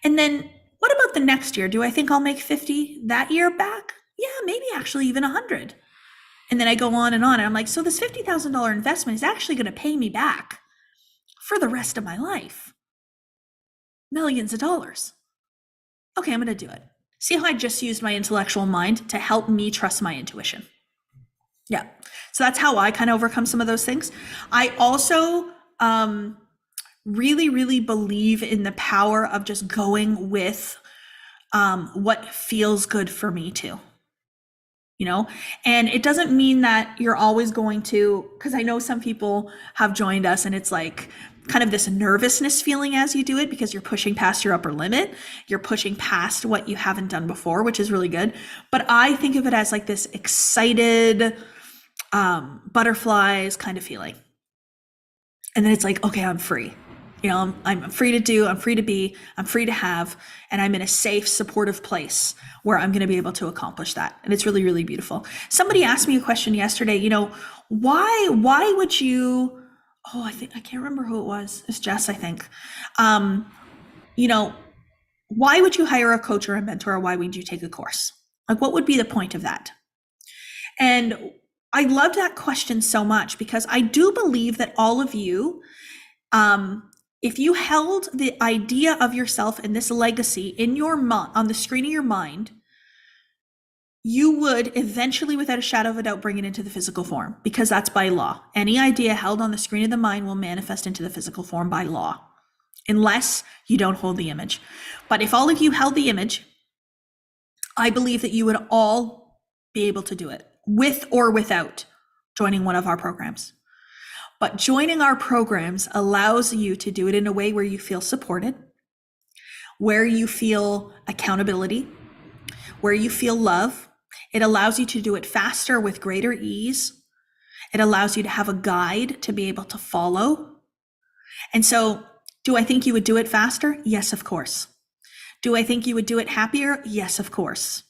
And then what about the next year? Do I think I'll make 50 that year back? Yeah, maybe actually even 100. And then I go on, and I'm like, so this $50,000 investment is actually going to pay me back for the rest of my life. Millions of dollars. Okay, I'm going to do it. See how I just used my intellectual mind to help me trust my intuition? Yeah. So that's how I kind of overcome some of those things. I also really, really believe in the power of just going with what feels good for me too. And it doesn't mean that you're always going to, because I know some people have joined us and it's like kind of this nervousness feeling as you do it because you're pushing past your upper limit. You're pushing past what you haven't done before, which is really good. But I think of it as like this excited butterflies kind of feeling. And then it's like, okay, I'm free. I'm free to do, I'm free to be, I'm free to have, and I'm in a safe, supportive place where I'm going to be able to accomplish that. And it's really, really beautiful. Somebody asked me a question yesterday, why would you, I can't remember who it was. It's Jess, I think. Um, you know, why would you hire a coach or a mentor? Or why would you take a course? Like, what would be the point of that? And I loved that question so much because I do believe that all of you, if you held the idea of yourself and this legacy in your on the screen of your mind, you would eventually, without a shadow of a doubt, bring it into the physical form, because that's by law. Any idea held on the screen of the mind will manifest into the physical form by law, unless you don't hold the image. But if all of you held the image, I believe that you would all be able to do it, with or without joining one of our programs. But joining our programs allows you to do it in a way where you feel supported, where you feel accountability, where you feel love. It allows you to do it faster with greater ease. It allows you to have a guide to be able to follow. And so, do I think you would do it faster? Yes, of course. Do I think you would do it happier? Yes, of course.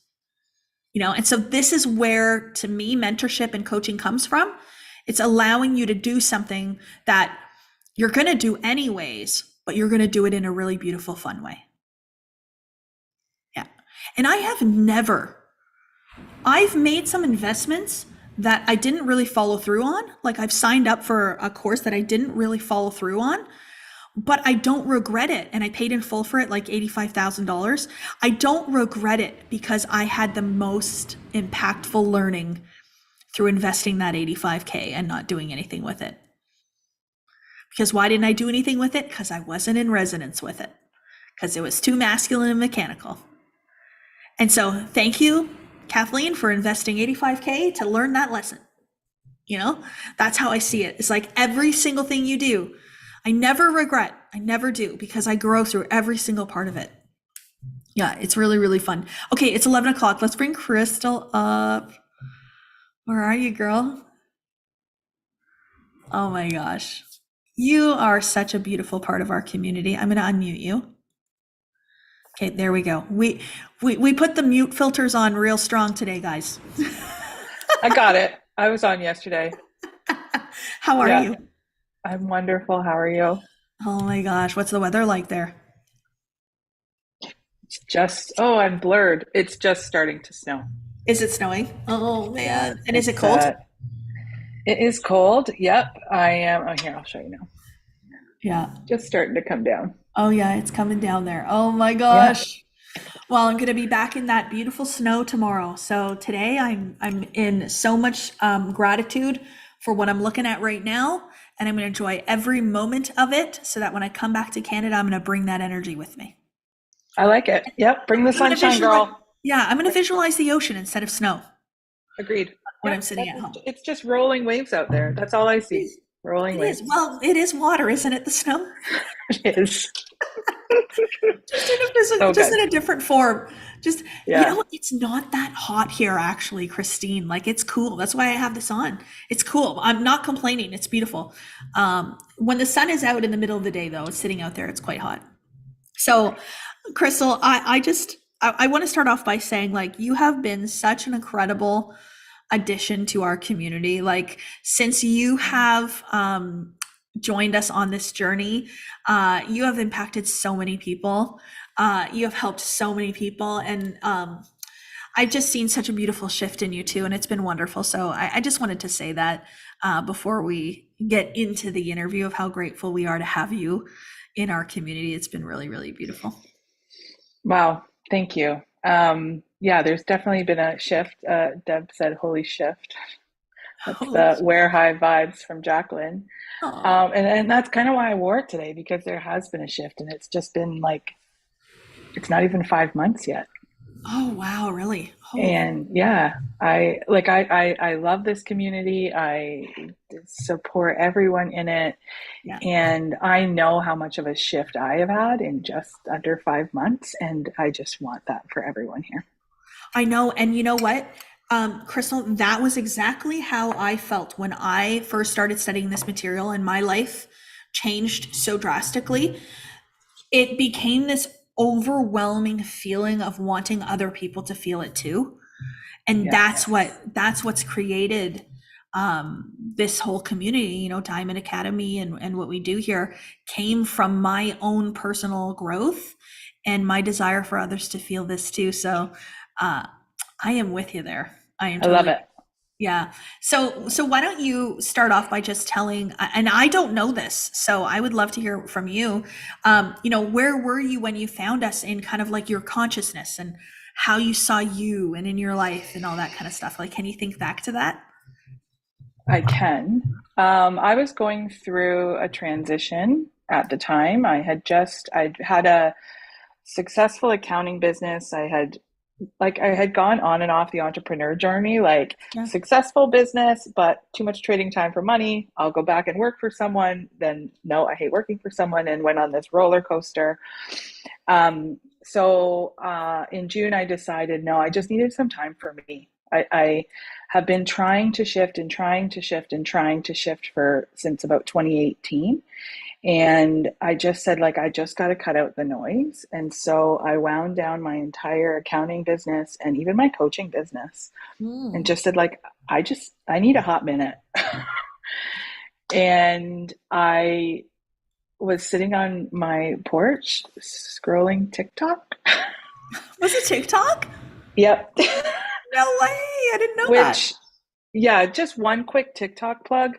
And so this is where, to me, mentorship and coaching comes from. It's allowing you to do something that you're going to do anyways, but you're going to do it in a really beautiful, fun way. Yeah. And I've made some investments that I didn't really follow through on. Like, I've signed up for a course that I didn't really follow through on, but I don't regret it. And I paid in full for it, like $85,000. I don't regret it because I had the most impactful learning through investing that $85K and not doing anything with it. Because why didn't I do anything with it? Because I wasn't in resonance with it, because it was too masculine and mechanical. And so thank you, Kathleen, for investing $85K to learn that lesson. That's how I see it. It's like every single thing you do, I never regret. I never do, because I grow through every single part of it. Yeah, it's really, really fun. Okay, it's 11 o'clock. Let's bring Crystal up. Where are you, girl? Oh my gosh. You are such a beautiful part of our community. I'm going to unmute you. Okay, there we go. We put the mute filters on real strong today, guys. I got it. I was on yesterday. How are you? I'm wonderful. How are you? Oh my gosh, what's the weather like there? I'm blurred. It's just starting to snow. Is it snowing? Oh man. And is it cold? It is cold. Yep. I am. Oh, here, I'll show you now. Yeah. Just starting to come down. Oh yeah, it's coming down there. Oh my gosh. Yeah. Well, I'm going to be back in that beautiful snow tomorrow. So today I'm in so much gratitude for what I'm looking at right now. And I'm going to enjoy every moment of it so that when I come back to Canada, I'm going to bring that energy with me. I like it. Yep. Bring the sunshine, girl. Yeah. I'm going to visualize the ocean instead of snow. Agreed. When I'm sitting at home. It's just rolling waves out there. That's all I see. Rolling waves. Is. Well, it is water, isn't it? The snow? It is. just in a different form. It's not that hot here, actually, Christine. Like, it's cool. That's why I have this on. It's cool. I'm not complaining. It's beautiful. When the sun is out in the middle of the day, though, it's sitting out there, it's quite hot. So, Crystal, I want to start off by saying, like, you have been such an incredible addition to our community. Like, since you have joined us on this journey, you have impacted so many people. You have helped so many people, and I've just seen such a beautiful shift in you too, and it's been wonderful. So I just wanted to say that before we get into the interview, of how grateful we are to have you in our community. It's been really, really beautiful. Wow, thank you. There's definitely been a shift. Deb said, "Holy shift." That's the wear high vibes from Jacqueline. And that's kind of why I wore it today, because there has been a shift, and it's just been like, it's not even 5 months yet. Oh, wow. Really? Oh. And yeah, I love this community. I support everyone in it. Yeah. And I know how much of a shift I have had in just under 5 months. And I just want that for everyone here. I know. And you know what? Crystal, that was exactly how I felt when I first started studying this material, and my life changed so drastically, it became this overwhelming feeling of wanting other people to feel it too. And Yes. that's what's created this whole community. Diamond Academy and what we do here came from my own personal growth and my desire for others to feel this too. So uh, I am with you there. I am I love totally. it. Yeah. So why don't you start off by just telling, and I don't know this, so I would love to hear from you. Where were you when you found us in kind of like your consciousness and how you saw you and in your life and all that kind of stuff? Like, can you think back to that? I can. I was going through a transition at the time. I'd had a successful accounting business. I had gone on and off the entrepreneur journey, like Yeah. successful business, but too much trading time for money. I'll go back and work for someone. Then, no, I hate working for someone, and went on this roller coaster. In June, I decided, no, I just needed some time for me. I have been trying to shift and trying to shift and trying to shift for since about 2018. And I just said, like, I just got to cut out the noise. And so I wound down my entire accounting business and even my coaching business and Mm. just said, like, I need a hot minute. And I was sitting on my porch scrolling TikTok. Was it TikTok? Yep. No way. I didn't know that. Which, yeah, just one quick TikTok plug.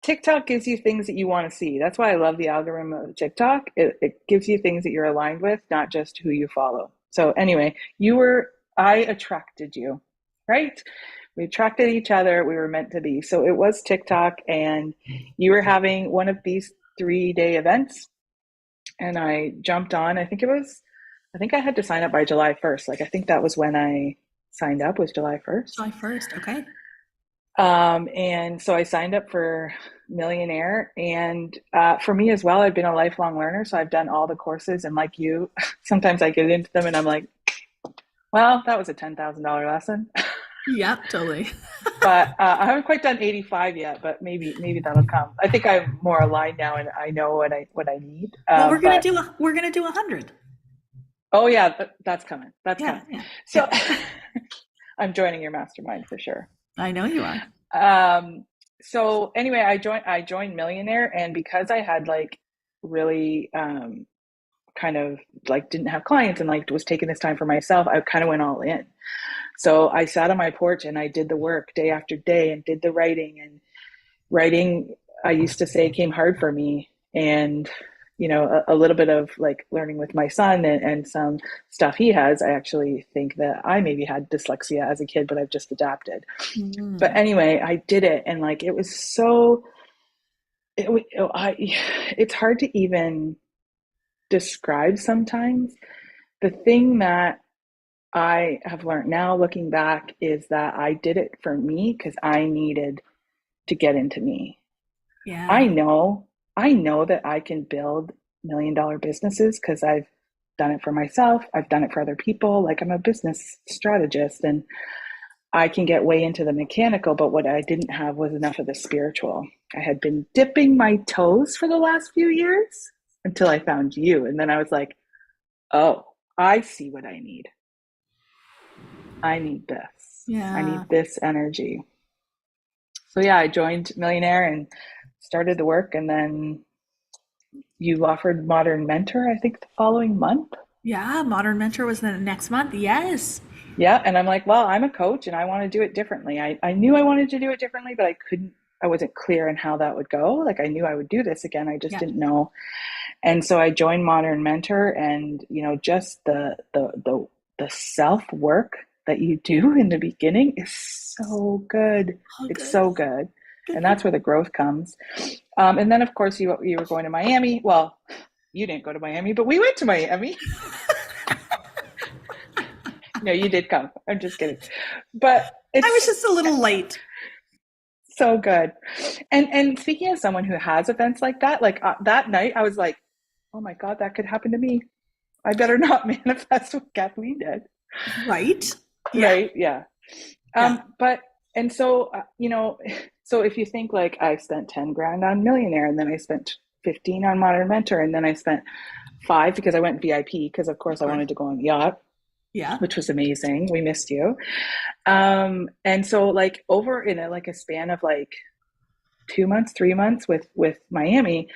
TikTok gives you things that you want to see. That's why I love the algorithm of TikTok. It gives you things that you're aligned with, not just who you follow. So anyway, I attracted you, right? We attracted each other. We were meant to be. So it was TikTok, and you were having one of these 3-day events, and I jumped on. I think I had to sign up by July 1st. Like, I think that was when I signed up, was July 1st. July 1st. Okay. And so I signed up for Millionaire. And for me as well, I've been a lifelong learner. So I've done all the courses. And like you, sometimes I get into them and I'm like, well, that was a $10,000 lesson. Yeah, totally. But I haven't quite done 85 yet, but maybe that'll come. I think I'm more aligned now and I know what I need. Well, But we're gonna do 100. oh yeah, that's coming. That's Yeah, coming. yeah, So yeah. I'm joining your mastermind for sure. I know you are. Um, so anyway, I joined Millionaire, and because I had like really kind of like didn't have clients and like was taking this time for myself, I kind of went all in. So I sat on my porch and I did the work day after day and did the writing, and writing, I used to say, came hard for me. And a little bit of like learning with my son and some stuff he has, I actually think that I maybe had dyslexia as a kid, but I've just adapted. But Mm. anyway, I did it, and like it was so it, it's hard to even describe sometimes. The thing that I have learned now looking back is that I did it for me because I needed to get into me. Yeah. I know I know that I can build $1 million businesses because I've done it for myself. I've done it for other people. Like, I'm a business strategist, and I can get way into the mechanical, but what I didn't have was enough of the spiritual. I had been dipping my toes for the last few years until I found you. And then I was like, oh, I see what I need. I need this. I Yeah. need this energy. So yeah, I joined Millionaire and started the work. And then you offered Modern Mentor, I think, the following month. Yeah. Modern Mentor was the next month. Yes. Yeah. And I'm like, well, I'm a coach and I want to do it differently. I knew I wanted to do it differently, but I wasn't clear on how that would go. Like, I knew I would do this again. I just Yeah. didn't know. And so I joined Modern Mentor, and, just the self work that you do in the beginning is so good. Oh, It's good. so good. Good, And good. that's where the growth comes. And then, of course, you were going to Miami. Well, you didn't go to Miami, but we went to Miami. No, you did come. I'm just kidding. But I was it's just a little late. so good. And speaking as someone who has events like that, like that night, I was like, oh my God, that could happen to me. I better not manifest what Kathleen did. Right? Yeah. Right? Yeah. Yeah. But so so if you think, like, I spent 10 grand on Millionaire, and then I spent 15 on Modern Mentor, and then I spent 5 because I went VIP because of course I wanted to go on the yacht, Yeah. which was amazing. We missed you. And so like over in a span of like 2 months, 3 months with Miami,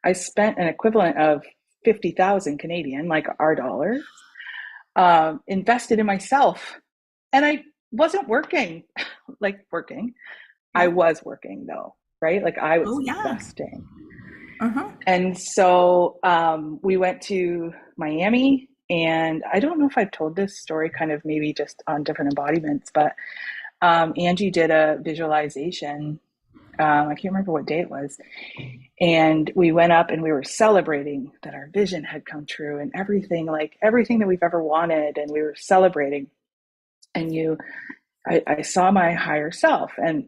I spent an equivalent of 50,000 Canadian, like our dollars, invested in myself. And I wasn't working, like working. I Yeah. was working though, right? Like I was Oh yeah. investing. Uh-huh. And so we went to Miami, and I don't know if I've told this story kind of maybe just on different embodiments, but Angie did a visualization. I can't remember what day it was. And we went up and we were celebrating that our vision had come true and everything, like everything that we've ever wanted. And we were celebrating. And I saw my higher self. And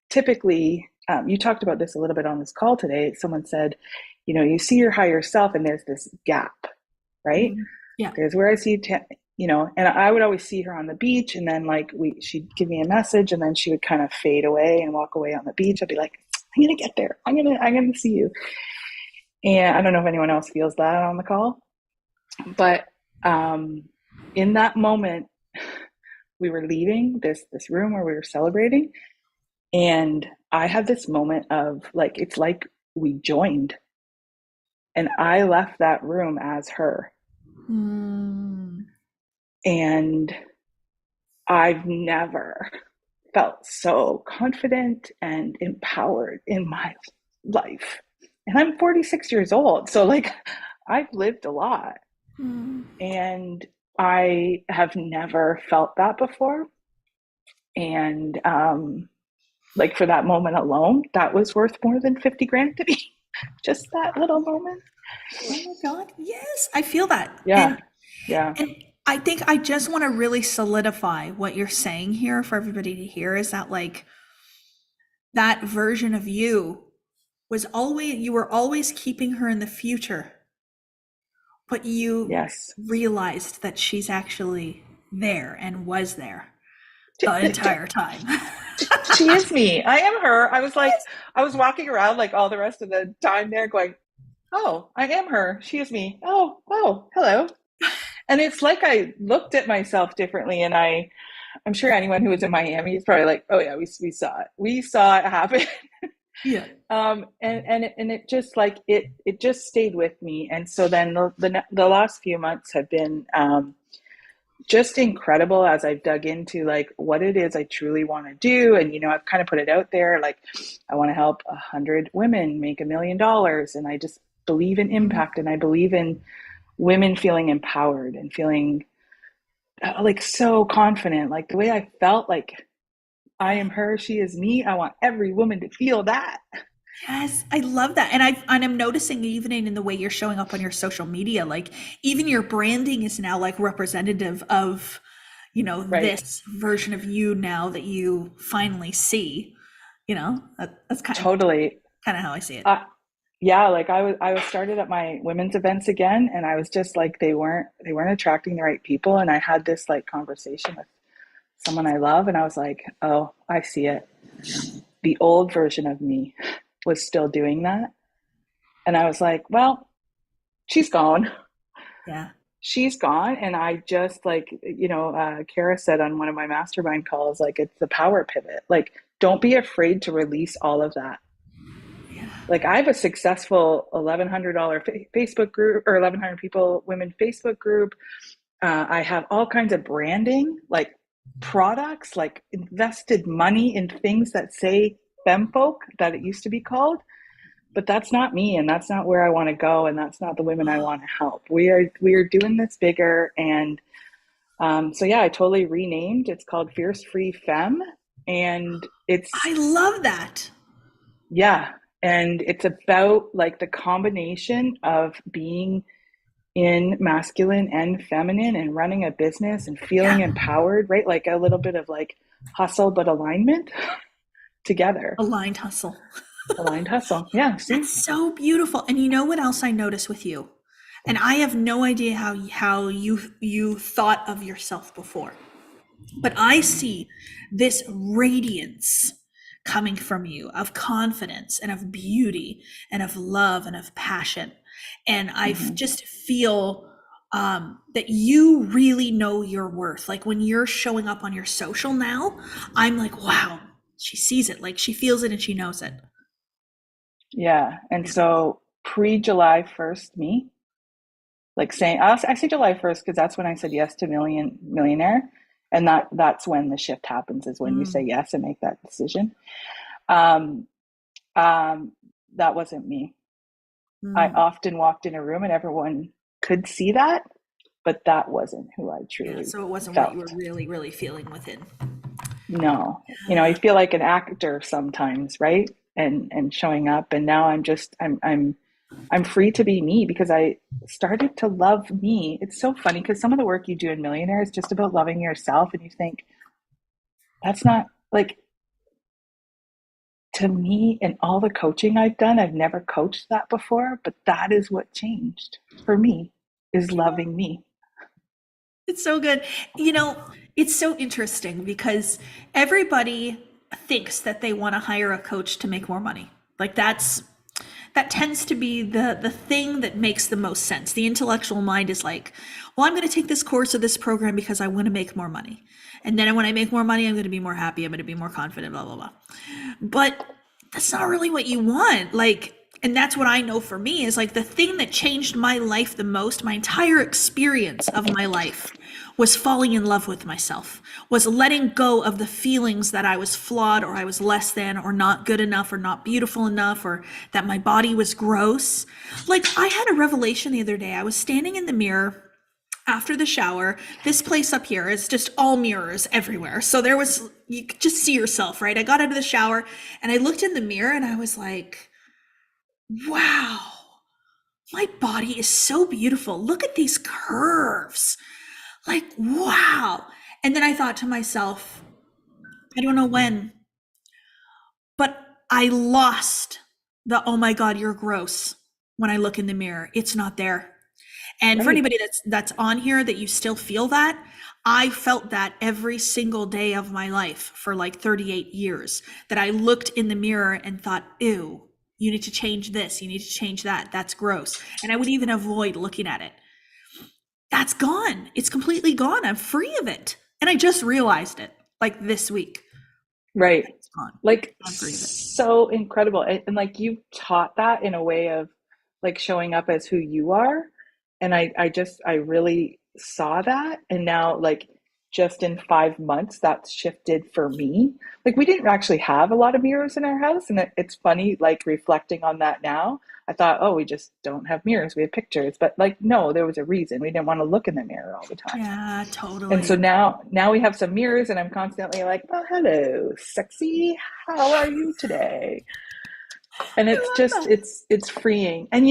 typically, you talked about this a little bit on this call today. Someone said, you see your higher self and there's this gap, right? Mm-hmm. Yeah. There's where I see, and I would always see her on the beach, and then like she'd give me a message, and then she would kind of fade away and walk away on the beach. I'd be like, I'm gonna get there. I'm gonna see you. And I don't know if anyone else feels that on the call, but in that moment, we were leaving this room where we were celebrating, and I had this moment of like, it's like we joined, and I left that room as her. Mm. And I've never felt so confident and empowered in my life. And I'm 46 years old. So, like, I've lived a lot. Mm. And I have never felt that before. And, like, for that moment alone, that was worth more than 50 grand to me. Just that little moment. Oh my God. Yes, I feel that. Yeah. Yeah. And I think I just want to really solidify what you're saying here for everybody to hear is that like that version of you you were always keeping her in the future, but you Yes. realized that she's actually there and was there the entire time. She is me. I am her. I was like, Yes. I was walking around like all the rest of the time there going, oh, I am her. She is me. Oh, hello. And it's like I looked at myself differently. And I'm sure anyone who was in Miami is probably like, oh yeah, we saw it. We saw it happen. Yeah. And it just like, it just stayed with me. And so then the last few months have been, just incredible as I've dug into like what it is I truly want to do. And, I've kind of put it out there. Like I want to help 100 women make $1 million. And I just believe in impact, and I believe in women feeling empowered and feeling like so confident, like the way I felt like I am her, she is me. I want every woman to feel that. Yes, I love that. And I'm noticing even in the way you're showing up on your social media, like even your branding is now like representative of, Right. this version of you now that you finally see, that's Totally. kind of how I see it. Uh, yeah, like I was started at my women's events again, and I was just like they weren't attracting the right people. And I had this like conversation with someone I love, and I was like, oh, I see it. The old version of me was still doing that. And I was like, well, she's gone. Yeah. She's gone. And I just like, Kara said on one of my mastermind calls, like, it's the power pivot. Like, don't be afraid to release all of that. Yeah. Like, I have a successful $1,100 Facebook group, or 1,100 people, women Facebook group. I have all kinds of branding, like products, like invested money in things that say femfolk, that it used to be called. But that's not me, and that's not where I want to go, and that's not the women I want to help. We are doing this bigger, and so yeah, I totally renamed. It's called Fierce Free Femme, and I love that. yeah, and it's about like the combination of being in masculine and feminine and running a business and feeling Yeah. empowered, right? Like a little bit of like hustle but alignment together. Aligned hustle. Aligned hustle. Yeah, see? That's so beautiful. And you know what else I notice with you? And I have no idea how you thought of yourself before. But I see this radiance coming from you of confidence and of beauty and of love and of passion. And I Mm-hmm. just feel that you really know your worth. Like when you're showing up on your social now, I'm like, wow, she sees it, like she feels it and she knows it. Yeah. And Yeah. so pre July 1st, me, like saying, I say July 1st because that's when I said yes to Millionaire. And that's when the shift happens, is when you say Mm, yes and make that decision. Um, um, that wasn't me. I mm. often walked in a room and everyone could see that, but that wasn't who I Yeah, truly so it wasn't what you were felt. really, really feeling within. No, I feel like an actor sometimes, right? And showing up, and now I'm free to be me because I started to love me. It's so funny because some of the work you do in Millionaire is just about loving yourself, and you think that's not like, to me, and all the coaching I've done, I've never coached that before, but that is what changed for me, is loving me. It's so good. You know, it's so interesting because everybody thinks that they want to hire a coach to make more money. Like that tends to be the thing that makes the most sense. The intellectual mind is like, well, I'm going to take this course or this program because I want to make more money. And then when I make more money, I'm going to be more happy, I'm going to be more confident, blah blah blah. But that's not really what you want. Like, and that's what I know for me is like the thing that changed my life the most, my entire experience of my life was falling in love with myself, was letting go of the feelings that I was flawed or I was less than or not good enough or not beautiful enough or that my body was gross. Like I had a revelation the other day. I was standing in the mirror after the shower. This place up here is just all mirrors everywhere. So there was, you could just see yourself, right? I got out of the shower and I looked in the mirror and I was like, wow, my body is so beautiful. Look at these curves. Like, wow. And then I thought to myself, I don't know when, but I lost the, oh my God, you're gross when I look in the mirror. It's not there. And for Right. anybody that's on here that you still feel that, I felt that every single day of my life for like 38 years, that I looked in the mirror and thought, ew, you need to change this, you need to change that. That's gross. And I would even avoid looking at it. That's gone. It's completely gone. I'm free of it. And I just realized it like this week. Right. It's gone. Like, I'm free of it. so incredible. And like you taught that in a way of like showing up as who you are. And I really saw that. And now, like, just in 5 months, that's shifted for me. Like, we didn't actually have a lot of mirrors in our house. And it's funny, like, reflecting on that now. I thought, oh, we just don't have mirrors. We have pictures. But like, no, there was a reason. We didn't want to look in the mirror all the time. Yeah, And so totally. now we have some mirrors, and I'm constantly like, well, hello, sexy. How are you today? And I it's love just that. it's freeing. And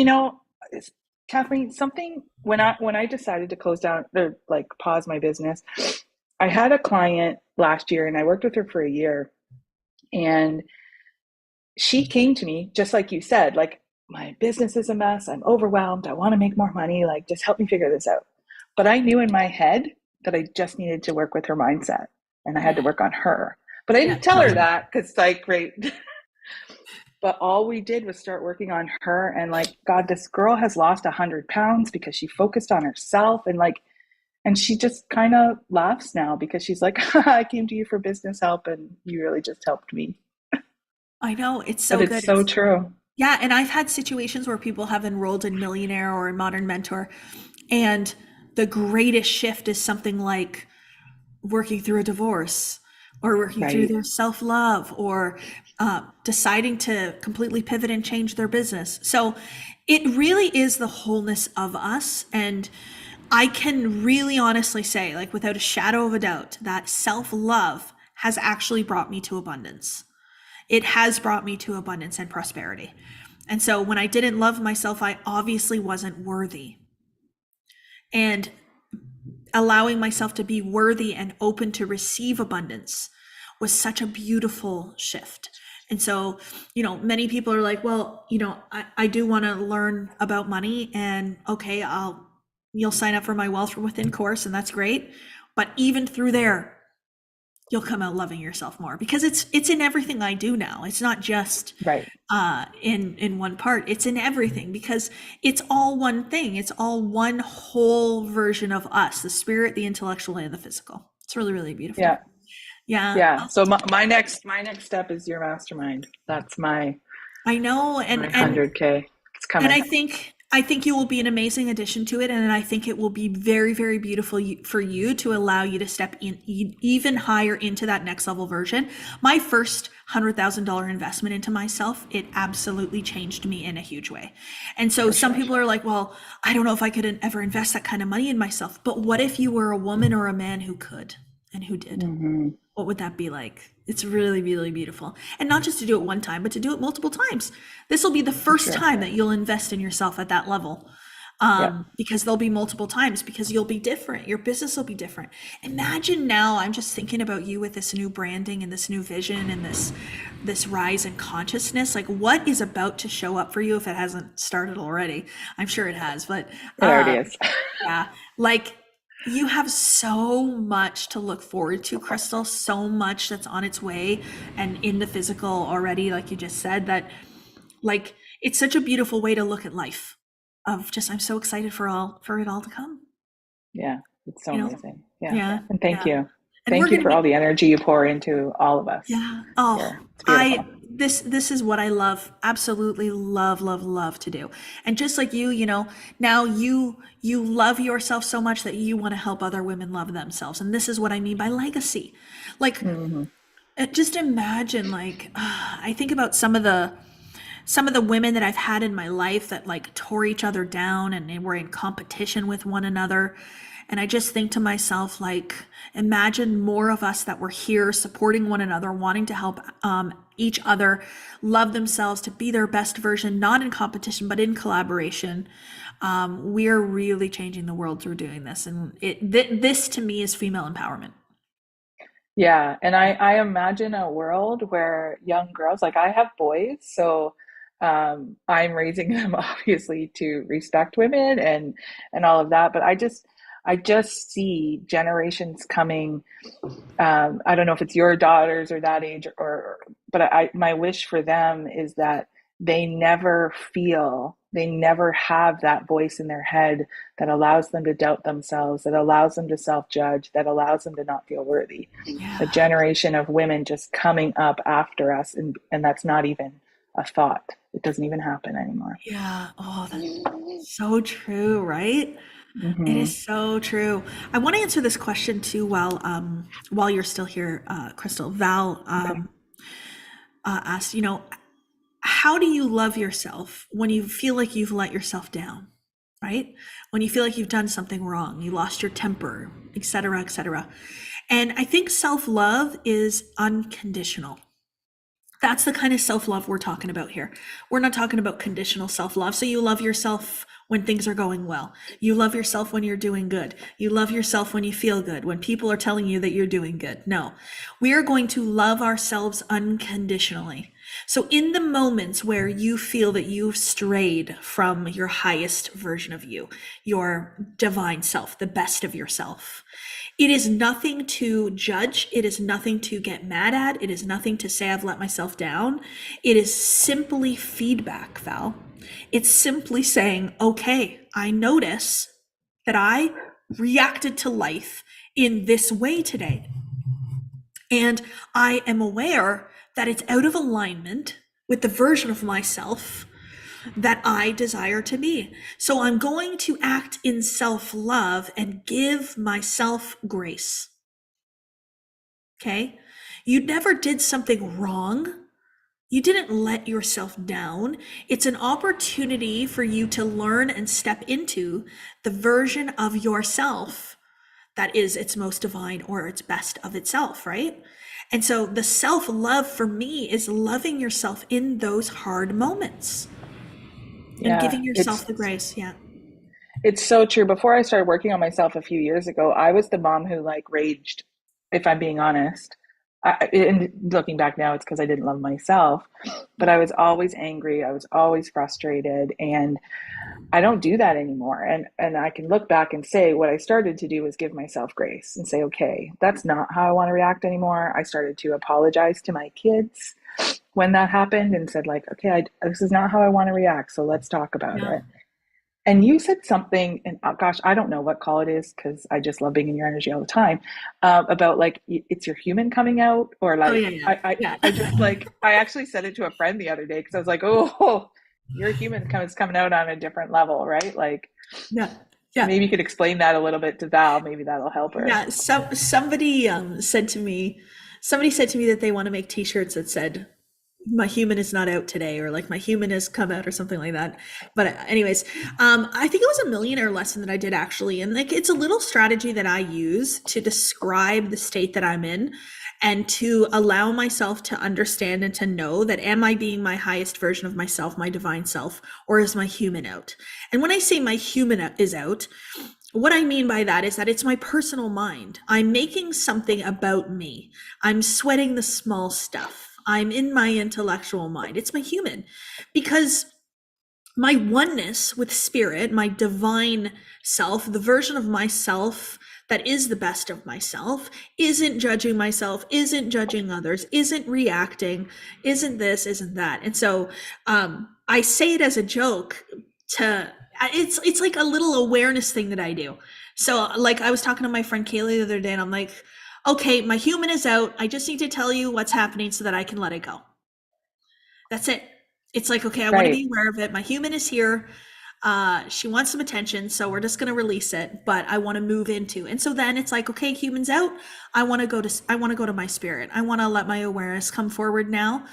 Kathleen, something, when I decided to close down or like pause my business, I had a client last year and I worked with her for a year, and she came to me just like you said, like, my business is a mess, I'm overwhelmed, I want to make more money, like, just help me figure this out. But I knew in my head that I just needed to work with her mindset and I had to Yeah. work on her. But I Yeah, didn't tell her totally. that because, like, great. But all we did was start working on her. And, like, God, this girl has lost 100 pounds because she focused on herself. And, like, and she just kind of laughs now because she's like, I came to you for business help and you really just helped me. I know. It's But so it's good. so true. Yeah, and I've had situations where people have enrolled in Millionaire or in Modern Mentor, and the greatest shift is something like working through a divorce or working through Right. their self-love or deciding to completely pivot and change their business. So it really is the wholeness of us. And I can really honestly say, like without a shadow of a doubt, that self-love has actually brought me to abundance. It has brought me to abundance and prosperity. And so when I didn't love myself, I obviously wasn't worthy. And allowing myself to be worthy and open to receive abundance was such a beautiful shift. And so, many people are like, well, I do want to learn about money, and okay, you'll sign up for my Wealth from Within course, and that's great. But even through there, you'll come out loving yourself more, because it's in everything I do now. It's not just Right. in one part. It's in everything, because it's all one thing. It's all one whole version of us, the spirit, the intellectual, and the physical. It's really, really beautiful. Yeah. Yeah. Yeah. So my next step is your mastermind. That's I know. my 100K. It's And coming. I think you will be an amazing addition to it, and I think it will be very, very beautiful for you to allow you to step in even higher into that next level version. My first $100,000 investment into myself, it absolutely changed me in a huge way. And so For some sure. people are like, "Well, I don't know if I could ever invest that kind of money in myself." But what if you were a woman or a man who could and who did? Hmm. What would that be like? It's really, really beautiful. And not just to do it one time, but to do it multiple times. This will be the For first sure. time that you'll invest in yourself at that level. Yeah. Because there'll be multiple times, because you'll be different. Your business will be different. Imagine now, I'm just thinking about you with this new branding and this new vision and this rise in consciousness. Like, what is about to show up for you if it hasn't started already? I'm sure it has, but It already is. yeah, like, you have so much to look forward to, Crystal, so much that's on its way and in the physical already, like you just said, that like it's such a beautiful way to look at life. Of just, I'm so excited for it all to come, Yeah. It's so you know? amazing. Yeah. Yeah, And thank yeah. you. And we're Thank you gonna for all be the energy you pour into all of us yeah. Oh, here. It's beautiful. this is what I love, absolutely love, love, love to do. And just like you know, now you love yourself so much that you want to help other women love themselves. And this is what I mean by legacy. Like, Hmm. just imagine, like, I think about some of the women that I've had in my life that like tore each other down and they were in competition with one another. And I just think to myself, like, imagine more of us that were here supporting one another, wanting to help each other love themselves, to be their best version, not in competition, but in collaboration. We're really changing the world through doing this. And this to me is female empowerment. Yeah, and I imagine a world where young girls, like I have boys, so I'm raising them obviously to respect women and all of that, but I just see generations coming. I don't know if it's your daughters or that age, but my wish for them is that they never have that voice in their head that allows them to doubt themselves, that allows them to self-judge, that allows them to not feel worthy. A Yeah. generation of women just coming up after us, and that's not even a thought. It doesn't even happen anymore. Yeah. Oh, that's so true, right? It Hmm. is so true. I want to answer this question too while you're still here, Crystal. Val Okay. asked, how do you love yourself when you feel like you've let yourself down, right? When you feel like you've done something wrong, you lost your temper, et cetera, et cetera. And I think self-love is unconditional. That's the kind of self-love we're talking about here. We're not talking about conditional self-love. So you love yourself when things are going well. You love yourself when you're doing good. You love yourself when you feel good, when people are telling you that you're doing good. No, we are going to love ourselves unconditionally. So in the moments where you feel that you've strayed from your highest version of you, your divine self, the best of yourself, it is nothing to judge. It is nothing to get mad at. It is nothing to say I've let myself down. It is simply feedback, Val. It's simply saying, okay, I notice that I reacted to life in this way today. And I am aware that it's out of alignment with the version of myself that I desire to be. So I'm going to act in self love and give myself grace. Okay? You never did something wrong. You didn't let yourself down. It's an opportunity for you to learn and step into the version of yourself that is its most divine or its best of itself, right? And so the self love for me is loving yourself in those hard moments and Yeah, giving yourself the grace. Yeah. it's so true. Before I started working on myself a few years ago, I was the mom who like raged, if I'm being honest. and looking back now, it's because I didn't love myself, but I was always angry. I was always frustrated, and I don't do that anymore. And I can look back and say what I started to do was give myself grace and say, okay, that's not how I want to react anymore. I started to apologize to my kids when that happened and said like, okay, this is not how I want to react. So let's talk about Yeah. it. And you said something, and oh gosh, I don't know what call it is because I just love being in your energy all the time. About like it's your human coming out, or Oh, like yeah, yeah, yeah. I just like I actually said it to a friend the other day because I was like, oh, your human is coming out on a different level, right? Like Yeah, yeah, maybe you could explain that a little bit to Val. Maybe that'll help her. yeah. Somebody said to me that they want to make T-shirts that said, "My human is not out today," or like "My human has come out," or something like that. But anyways, I think it was a millionaire lesson that I did actually, and like it's a little strategy that I use to describe the state that I'm in, and to allow myself to understand and to know that am I being my highest version of myself, my divine self, or is my human out? And when I say my human is out, what I mean by that is that it's my personal mind. I'm making something about me. I'm sweating the small stuff. I'm in my intellectual mind. It's my human. Because my oneness with spirit, my divine self, the version of myself that is the best of myself, isn't judging myself, isn't judging others, isn't reacting, isn't this, isn't that. And so I say it as a joke to it's like a little awareness thing that I do. So like I was talking to my friend Kaylee the other day and I'm like, okay, my human is out. I just need to tell you what's happening so that I can let it go. That's it. It's like, okay, I want to Right, be aware of it. My human is here. She wants some attention, so we're just going to release it, but I want to move into. And so then it's like, okay, humans out. I want to go to my spirit. I want to let my awareness come forward now.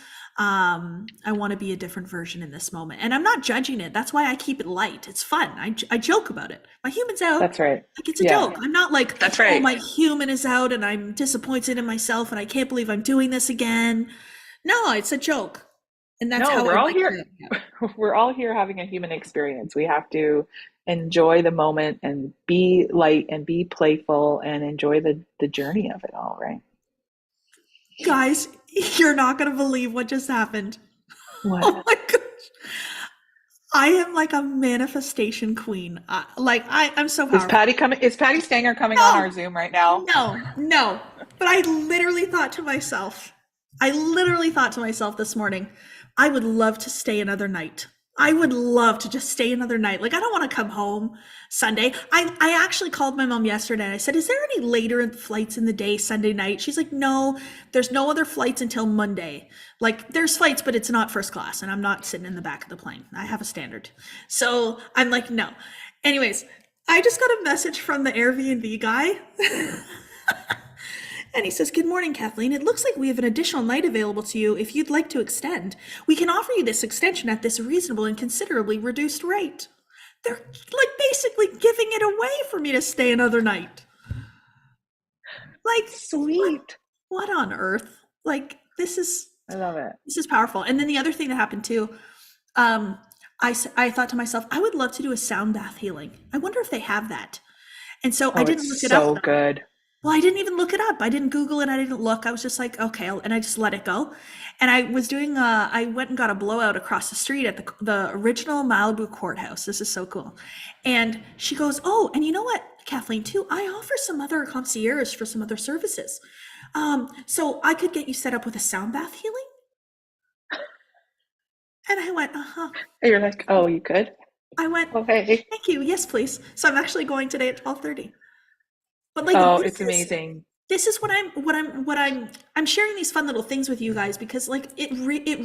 I want to be a different version in this moment. And I'm not judging it. That's why I keep it light. It's fun. I joke about it. My human's out. that's right. Like it's a Yeah, joke. I'm not like, that's oh, right. my human is out and I'm disappointed in myself and I can't believe I'm doing this again. No, it's a joke. And that's No, how I we're all like here. to, yeah. We're all here having a human experience. We have to enjoy the moment and be light and be playful and enjoy the journey of it all, right? Guys, you're not going to believe what just happened. What? Oh my gosh. I am like a manifestation queen. I'm so Is powerful. Patty coming? Is Patty Stanger coming on our No, Zoom right now? no. But I literally thought to myself this morning, I would love to stay another night. I would love to just stay another night. Like, I don't want to come home Sunday. I actually called my mom yesterday and I said, is there any later flights in the day Sunday night? She's like, no, there's no other flights until Monday. Like, there's flights, but it's not first class. And I'm not sitting in the back of the plane. I have a standard. So I'm like, no. Anyways, I just got a message from the Airbnb guy. And he says, good morning, Kathleen. It looks like we have an additional night available to you if you'd like to extend. We can offer you this extension at this reasonable and considerably reduced rate. They're like basically giving it away for me to stay another night. Like, what? Sweet. What on earth? Like, I love it. this is powerful. And then the other thing that happened too, um, I thought to myself, I would love to do a sound bath healing. I wonder if they have that. And so I Oh, didn't look it's it up so though. good. Well, I didn't even look it up. I didn't Google it. I didn't look. I was just like, okay, and I just let it go. And I was doing, I went and got a blowout across the street at the original Malibu courthouse. This is so cool. And she goes, oh, and you know what, Kathleen, too, I offer some other concierge for some other services. So I could get you set up with a sound bath healing. And I went, uh-huh. And you're like, oh, you could? I went, Oh, hey. thank you. Yes, please. So I'm actually going today at 12:30. But like Oh, it's amazing. this is I'm sharing these fun little things with you guys because like it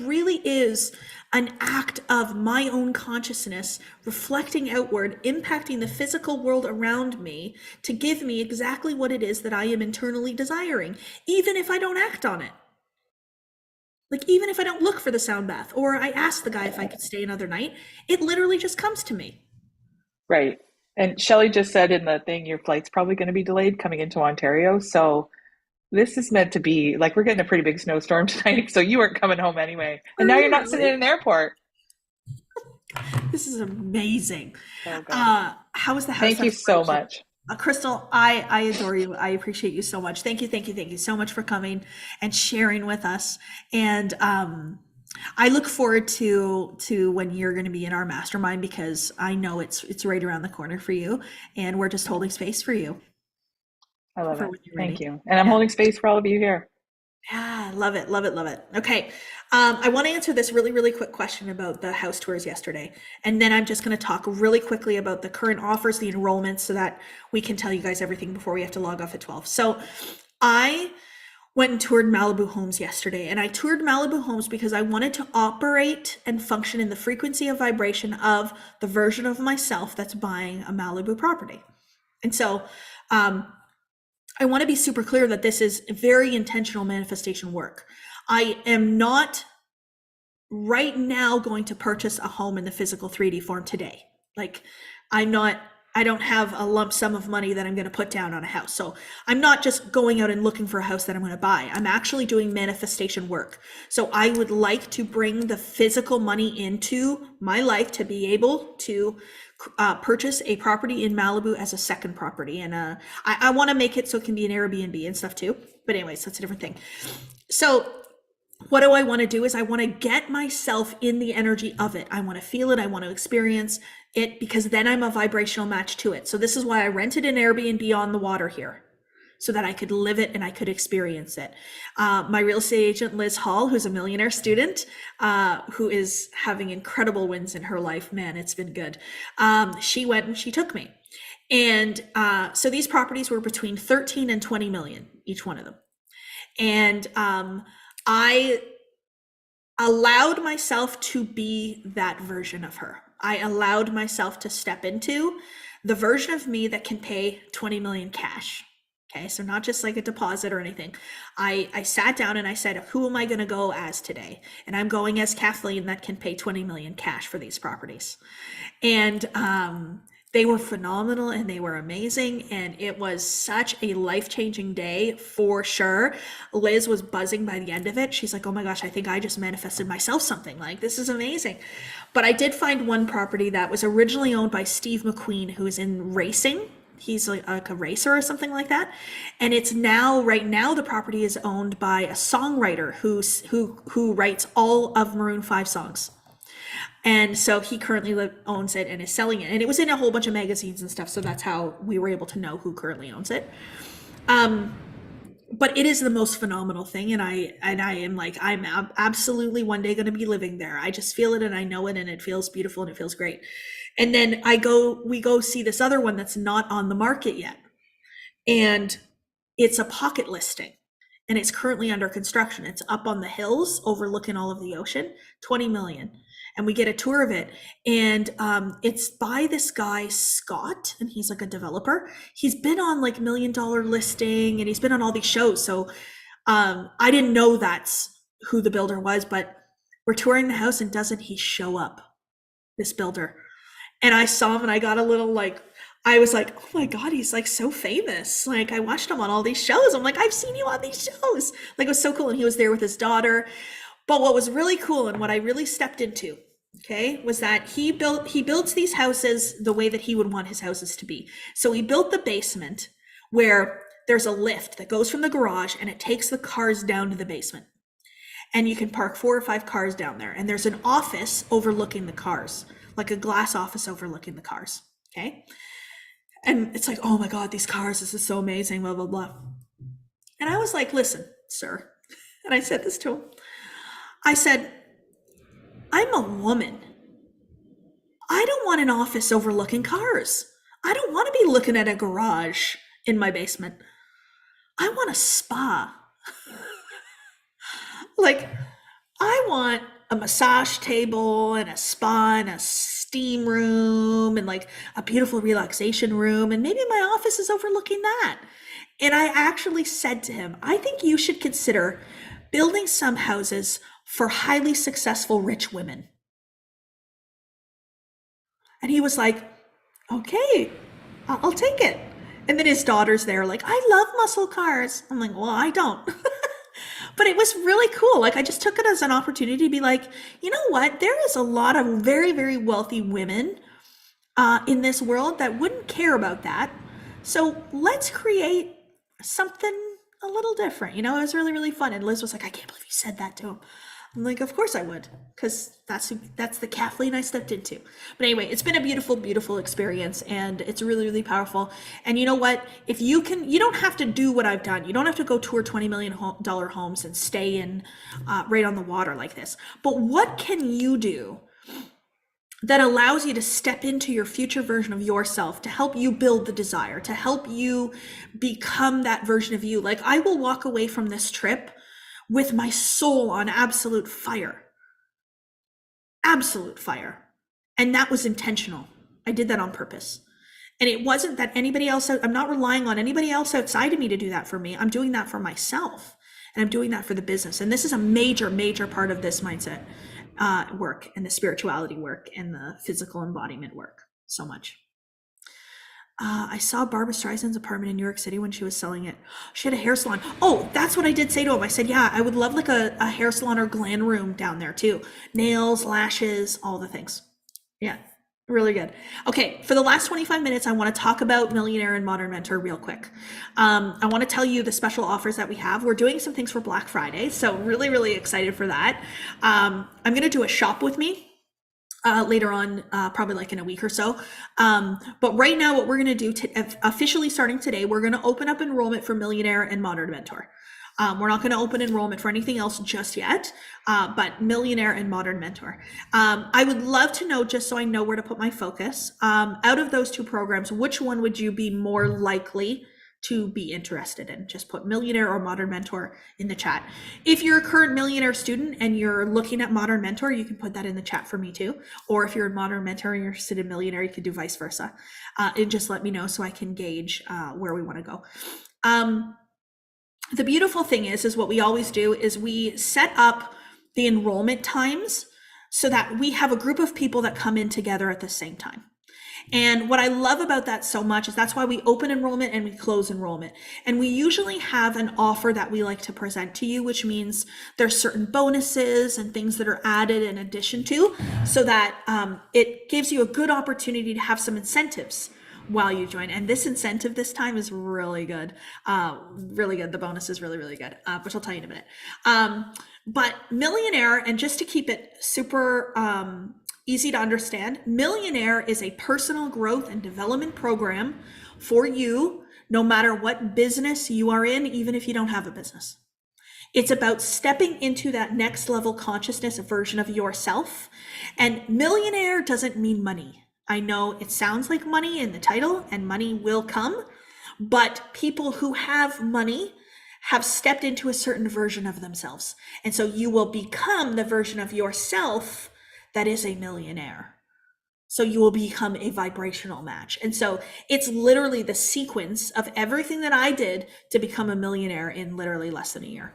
really is an act of my own consciousness reflecting outward, impacting the physical world around me to give me exactly what it is that I am internally desiring, even if I don't act on it. Like even if I don't look for the sound bath or I ask the guy if I could stay another night, it literally just comes to me. Right. And Shelley just said in the thing, your flight's probably going to be delayed coming into Ontario. So this is meant to be like we're getting a pretty big snowstorm tonight. So you weren't coming home anyway. And Are now we you're not sitting in really? an airport. This is amazing. So good. How was the house Thank you so restoration? much. Crystal, I adore you. I appreciate you so much. Thank you, thank you, thank you so much for coming and sharing with us. And I look forward to when you're going to be in our mastermind, because I know it's right around the corner for you, and we're just holding space for you I love for it. when you're Thank ready. you. And I'm Yeah. holding space for all of you here. Yeah, love it, love it, love it. Okay. I want to answer this really, really quick question about the house tours yesterday. And then I'm just going to talk really quickly about the current offers, the enrollments, so that we can tell you guys everything before we have to log off at 12. So I went and toured Malibu Homes yesterday. And I toured Malibu Homes because I wanted to operate and function in the frequency of vibration of the version of myself that's buying a Malibu property. And so, I want to be super clear that this is very intentional manifestation work. I am not right now going to purchase a home in the physical 3D form today. Like, I'm not, I don't have a lump sum of money that I'm going to put down on a house. So I'm not just going out and looking for a house that I'm going to buy. I'm actually doing manifestation work. So I would like to bring the physical money into my life to be able to purchase a property in Malibu as a second property. And I want to make it so it can be an Airbnb and stuff too. But anyways, that's a different thing. So what do I want to do is I want to get myself in the energy of it. I want to feel it. I want to experience it, because then I'm a vibrational match to it. So this is why I rented an Airbnb on the water here, so that I could live it and I could experience it. My real estate agent, Liz Hall, who's a millionaire student, who is having incredible wins in her life. Man, it's been good. She went and she took me. And so these properties were between 13 and 20 million, each one of them. And I allowed myself to be that version of her. I allowed myself to step into the version of me that can pay 20 million cash. Okay, so not just like a deposit or anything. I sat down and I said, who am I going to go as today? And I'm going as Kathleen, that can pay 20 million cash for these properties. And they were phenomenal and they were amazing. And it was such a life-changing day for sure. Liz was buzzing by the end of it. She's like, oh my gosh, I think I just manifested myself something. Like, this is amazing. But I did find one property that was originally owned by Steve McQueen, who is in racing. He's like a racer or something like that. And it's now, right now, the property is owned by a songwriter who writes all of Maroon 5 songs. And so he currently owns it and is selling it. And it was in a whole bunch of magazines and stuff. So that's how we were able to know who currently owns it. But it is the most phenomenal thing. And I am like, I'm absolutely one day going to be living there. I just feel it and I know it, and it feels beautiful and it feels great. And then we go see this other one that's not on the market yet. And it's a pocket listing. And it's currently under construction. It's up on the hills overlooking all of the ocean, 20 million. And we get a tour of it. And it's by this guy, Scott, and he's like a developer. He's been on like $1 Million Listing, and he's been on all these shows. So I didn't know that's who the builder was, but we're touring the house, and doesn't he show up, this builder? And I saw him and I got a little like, I was like, oh my God, he's like so famous. Like, I watched him on all these shows. I'm like, I've seen you on these shows. Like, it was so cool. And he was there with his daughter. But what was really cool and what I really stepped into, okay, was that he builds these houses the way that he would want his houses to be. So he built the basement where there's a lift that goes from the garage and it takes the cars down to the basement. And you can park 4 or 5 cars down there. And there's an office overlooking the cars, like a glass office overlooking the cars, okay? And it's like, oh my God, these cars, this is so amazing, blah, blah, blah. And I was like, listen, sir. And I said this to him. I said, I'm a woman. I don't want an office overlooking cars. I don't want to be looking at a garage in my basement. I want a spa. Like, I want a massage table and a spa and a steam room and like a beautiful relaxation room. And maybe my office is overlooking that. And I actually said to him, I think you should consider building some houses for highly successful rich women. And he was like, okay, I'll take it. And then his daughter's there, like, I love muscle cars. I'm like, well, I don't. But it was really cool. Like, I just took it as an opportunity to be like, you know what? There is a lot of very, very wealthy women in this world that wouldn't care about that. So let's create something a little different. You know, it was really, really fun. And Liz was like, I can't believe you said that to him. I'm like, of course I would, because that's the Kathleen I stepped into. But anyway, it's been a beautiful, beautiful experience, and it's really, really powerful. And you know what? If you can, you don't have to do what I've done. You don't have to go tour $20 million homes and stay in right on the water like this. But what can you do that allows you to step into your future version of yourself, to help you build the desire, to help you become that version of you? Like, I will walk away from this trip with my soul on absolute fire. Absolute fire. And that was intentional. I did that on purpose. And it wasn't that anybody else, I'm not relying on anybody else outside of me to do that for me. I'm doing that for myself, and I'm doing that for the business. And this is a major, major part of this mindset work, and the spirituality work, and the physical embodiment work so much. I saw Barbara Streisand's apartment in New York City when she was selling it. She had a hair salon. Oh, that's what I did say to him. I said, yeah, I would love like a hair salon or glam room down there too. Nails, lashes, all the things. Yeah, really good. Okay, for the last 25 minutes, I want to talk about Millionaire and Modern Mentor real quick. I want to tell you the special offers that we have. We're doing some things for Black Friday, so really, really excited for that. I'm going to do a shop with me later on, probably like in a week or so. But right now, what we're going to do, officially starting today, we're going to open up enrollment for Millionaire and Modern Mentor. We're not going to open enrollment for anything else just yet, but Millionaire and Modern Mentor. I would love to know, just so I know where to put my focus, out of those two programs, which one would you be more likely to be interested in? Just put Millionaire or Modern Mentor in the chat. If you're a current Millionaire student and you're looking at Modern Mentor, you can put that in the chat for me too. Or if you're a Modern Mentor and you're interested in Millionaire, you could do vice versa. And just let me know so I can gauge where we want to go. The beautiful thing is what we always do is we set up the enrollment times so that we have a group of people that come in together at the same time. And what I love about that so much is that's why we open enrollment and we close enrollment. And we usually have an offer that we like to present to you, which means there's certain bonuses and things that are added in addition to, so that it gives you a good opportunity to have some incentives while you join. And this incentive this time is really good. Really good. The bonus is really, really good, which I'll tell you in a minute. But Millionaire, and just to keep it super easy to understand, Millionaire is a personal growth and development program for you, no matter what business you are in, even if you don't have a business. It's about stepping into that next level consciousness version of yourself. And Millionaire doesn't mean money. I know it sounds like money in the title, and money will come, but people who have money have stepped into a certain version of themselves. And so you will become the version of yourself that is a millionaire. So you will become a vibrational match. And so it's literally the sequence of everything that I did to become a millionaire in literally less than a year.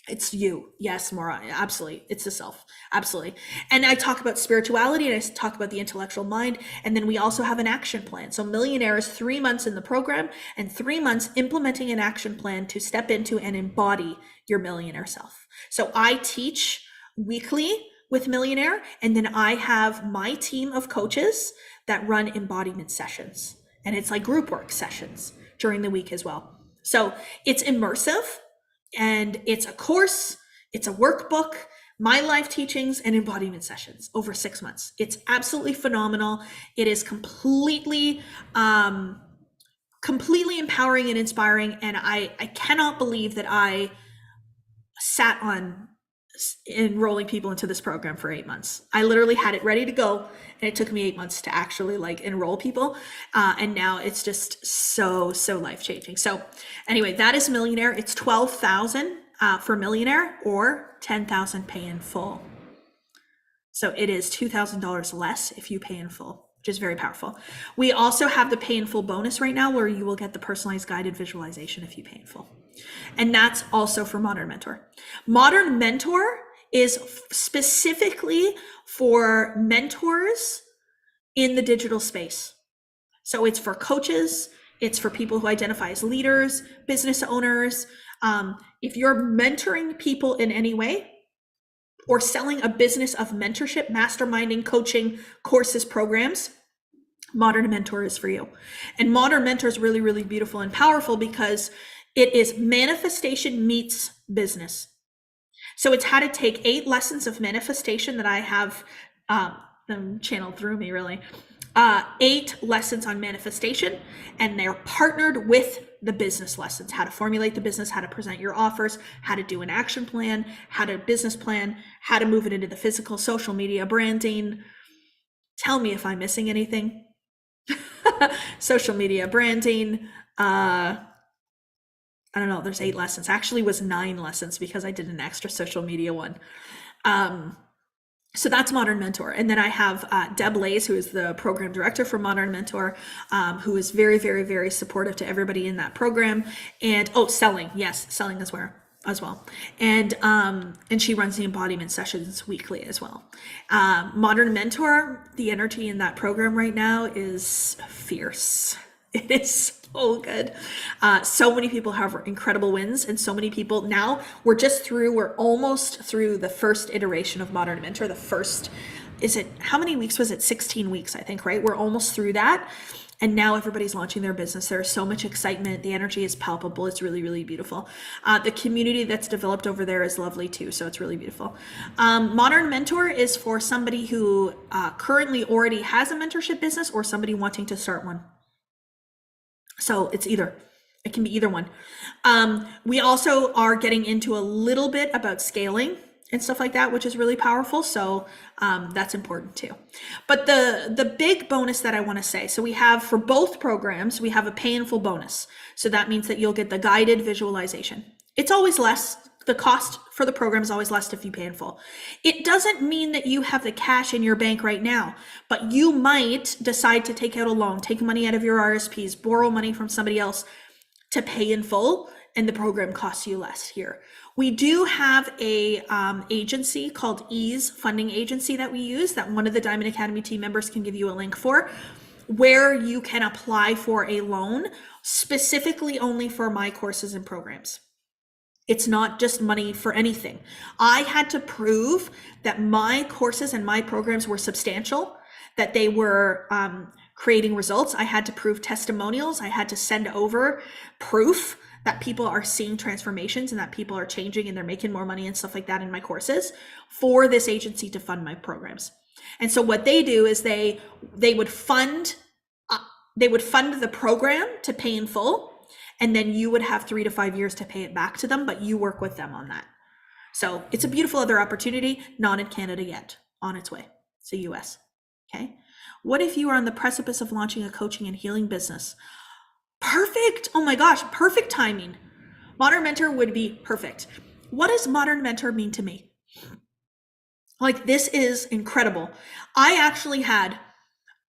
It's you. Yes, Maura. Absolutely. It's the self. Absolutely. And I talk about spirituality, and I talk about the intellectual mind. And then we also have an action plan. So Millionaire is 3 months in the program and 3 months implementing an action plan to step into and embody your millionaire self. So I teach weekly with Millionaire, and then I have my team of coaches that run embodiment sessions. And it's like group work sessions during the week as well. So it's immersive. And it's a course, it's a workbook, my live teachings, and embodiment sessions over 6 months. It's absolutely phenomenal. It is completely empowering and inspiring. And I cannot believe that I sat on enrolling people into this program for 8 months. I literally had it ready to go, and it took me 8 months to actually like enroll people. And now it's just so life-changing. So anyway, that is Millionaire. It's $12,000 for Millionaire, or $10,000 pay in full. So it is $2,000 less if you pay in full, which is very powerful. We also have the pay in full bonus right now, where you will get the personalized guided visualization if you pay in full. And that's also for Modern Mentor. Modern Mentor is specifically for mentors in the digital space. So it's for coaches, it's for people who identify as leaders, business owners. If you're mentoring people in any way, or selling a business of mentorship, masterminding, coaching, courses, programs, Modern Mentor is for you. And Modern Mentor is really, really beautiful and powerful because it is manifestation meets business. So it's how to take 8 lessons of manifestation that I have channeled through me, really. 8 lessons on manifestation, and they're partnered with the business lessons: how to formulate the business, how to present your offers, how to do an action plan, how to business plan, how to move it into the physical, social media, branding. Tell me if I'm missing anything. Social media, branding. I don't know, there's 8 lessons. Actually, it was 9 lessons because I did an extra social media one. So that's Modern Mentor. And then I have Deb Lays, who is the program director for Modern Mentor, who is very, very, very supportive to everybody in that program. And selling, yes, selling as well. And she runs the embodiment sessions weekly as well. Modern Mentor, the energy in that program right now is fierce. It is so good. So many people have incredible wins, and so many people now, we're almost through the first iteration of Modern Mentor. How many weeks was it? 16 weeks, I think, right? We're almost through that. And now everybody's launching their business. There's so much excitement. The energy is palpable. It's really, really beautiful. The community that's developed over there is lovely too. So it's really beautiful. Modern Mentor is for somebody who currently already has a mentorship business or somebody wanting to start one. So it can be either one. We also are getting into a little bit about scaling and stuff like that, which is really powerful. So that's important too. But the big bonus that I want to say, so we have for both programs, we have a pay in full bonus. So that means that you'll get the guided visualization. It's always less. The cost for the program is always less if you pay in full. It doesn't mean that you have the cash in your bank right now, but you might decide to take out a loan, take money out of your RSPs, borrow money from somebody else to pay in full, and the program costs you less here. We do have a agency called Ease Funding Agency that we use, that one of the Diamond Academy team members can give you a link for, where you can apply for a loan specifically only for my courses and programs. It's not just money for anything. I had to prove that my courses and my programs were substantial, that they were creating results. I had to prove testimonials. I had to send over proof that people are seeing transformations and that people are changing and they're making more money and stuff like that in my courses for this agency to fund my programs. And so what they do is they would fund the program to pay in full. And then you would have 3 to 5 years to pay it back to them, but you work with them on that. So it's a beautiful other opportunity, not in Canada yet, on its way. It's the US, okay? What if you are on the precipice of launching a coaching and healing business? Perfect, oh my gosh, perfect timing. Modern Mentor would be perfect. What does Modern Mentor mean to me? Like, this is incredible.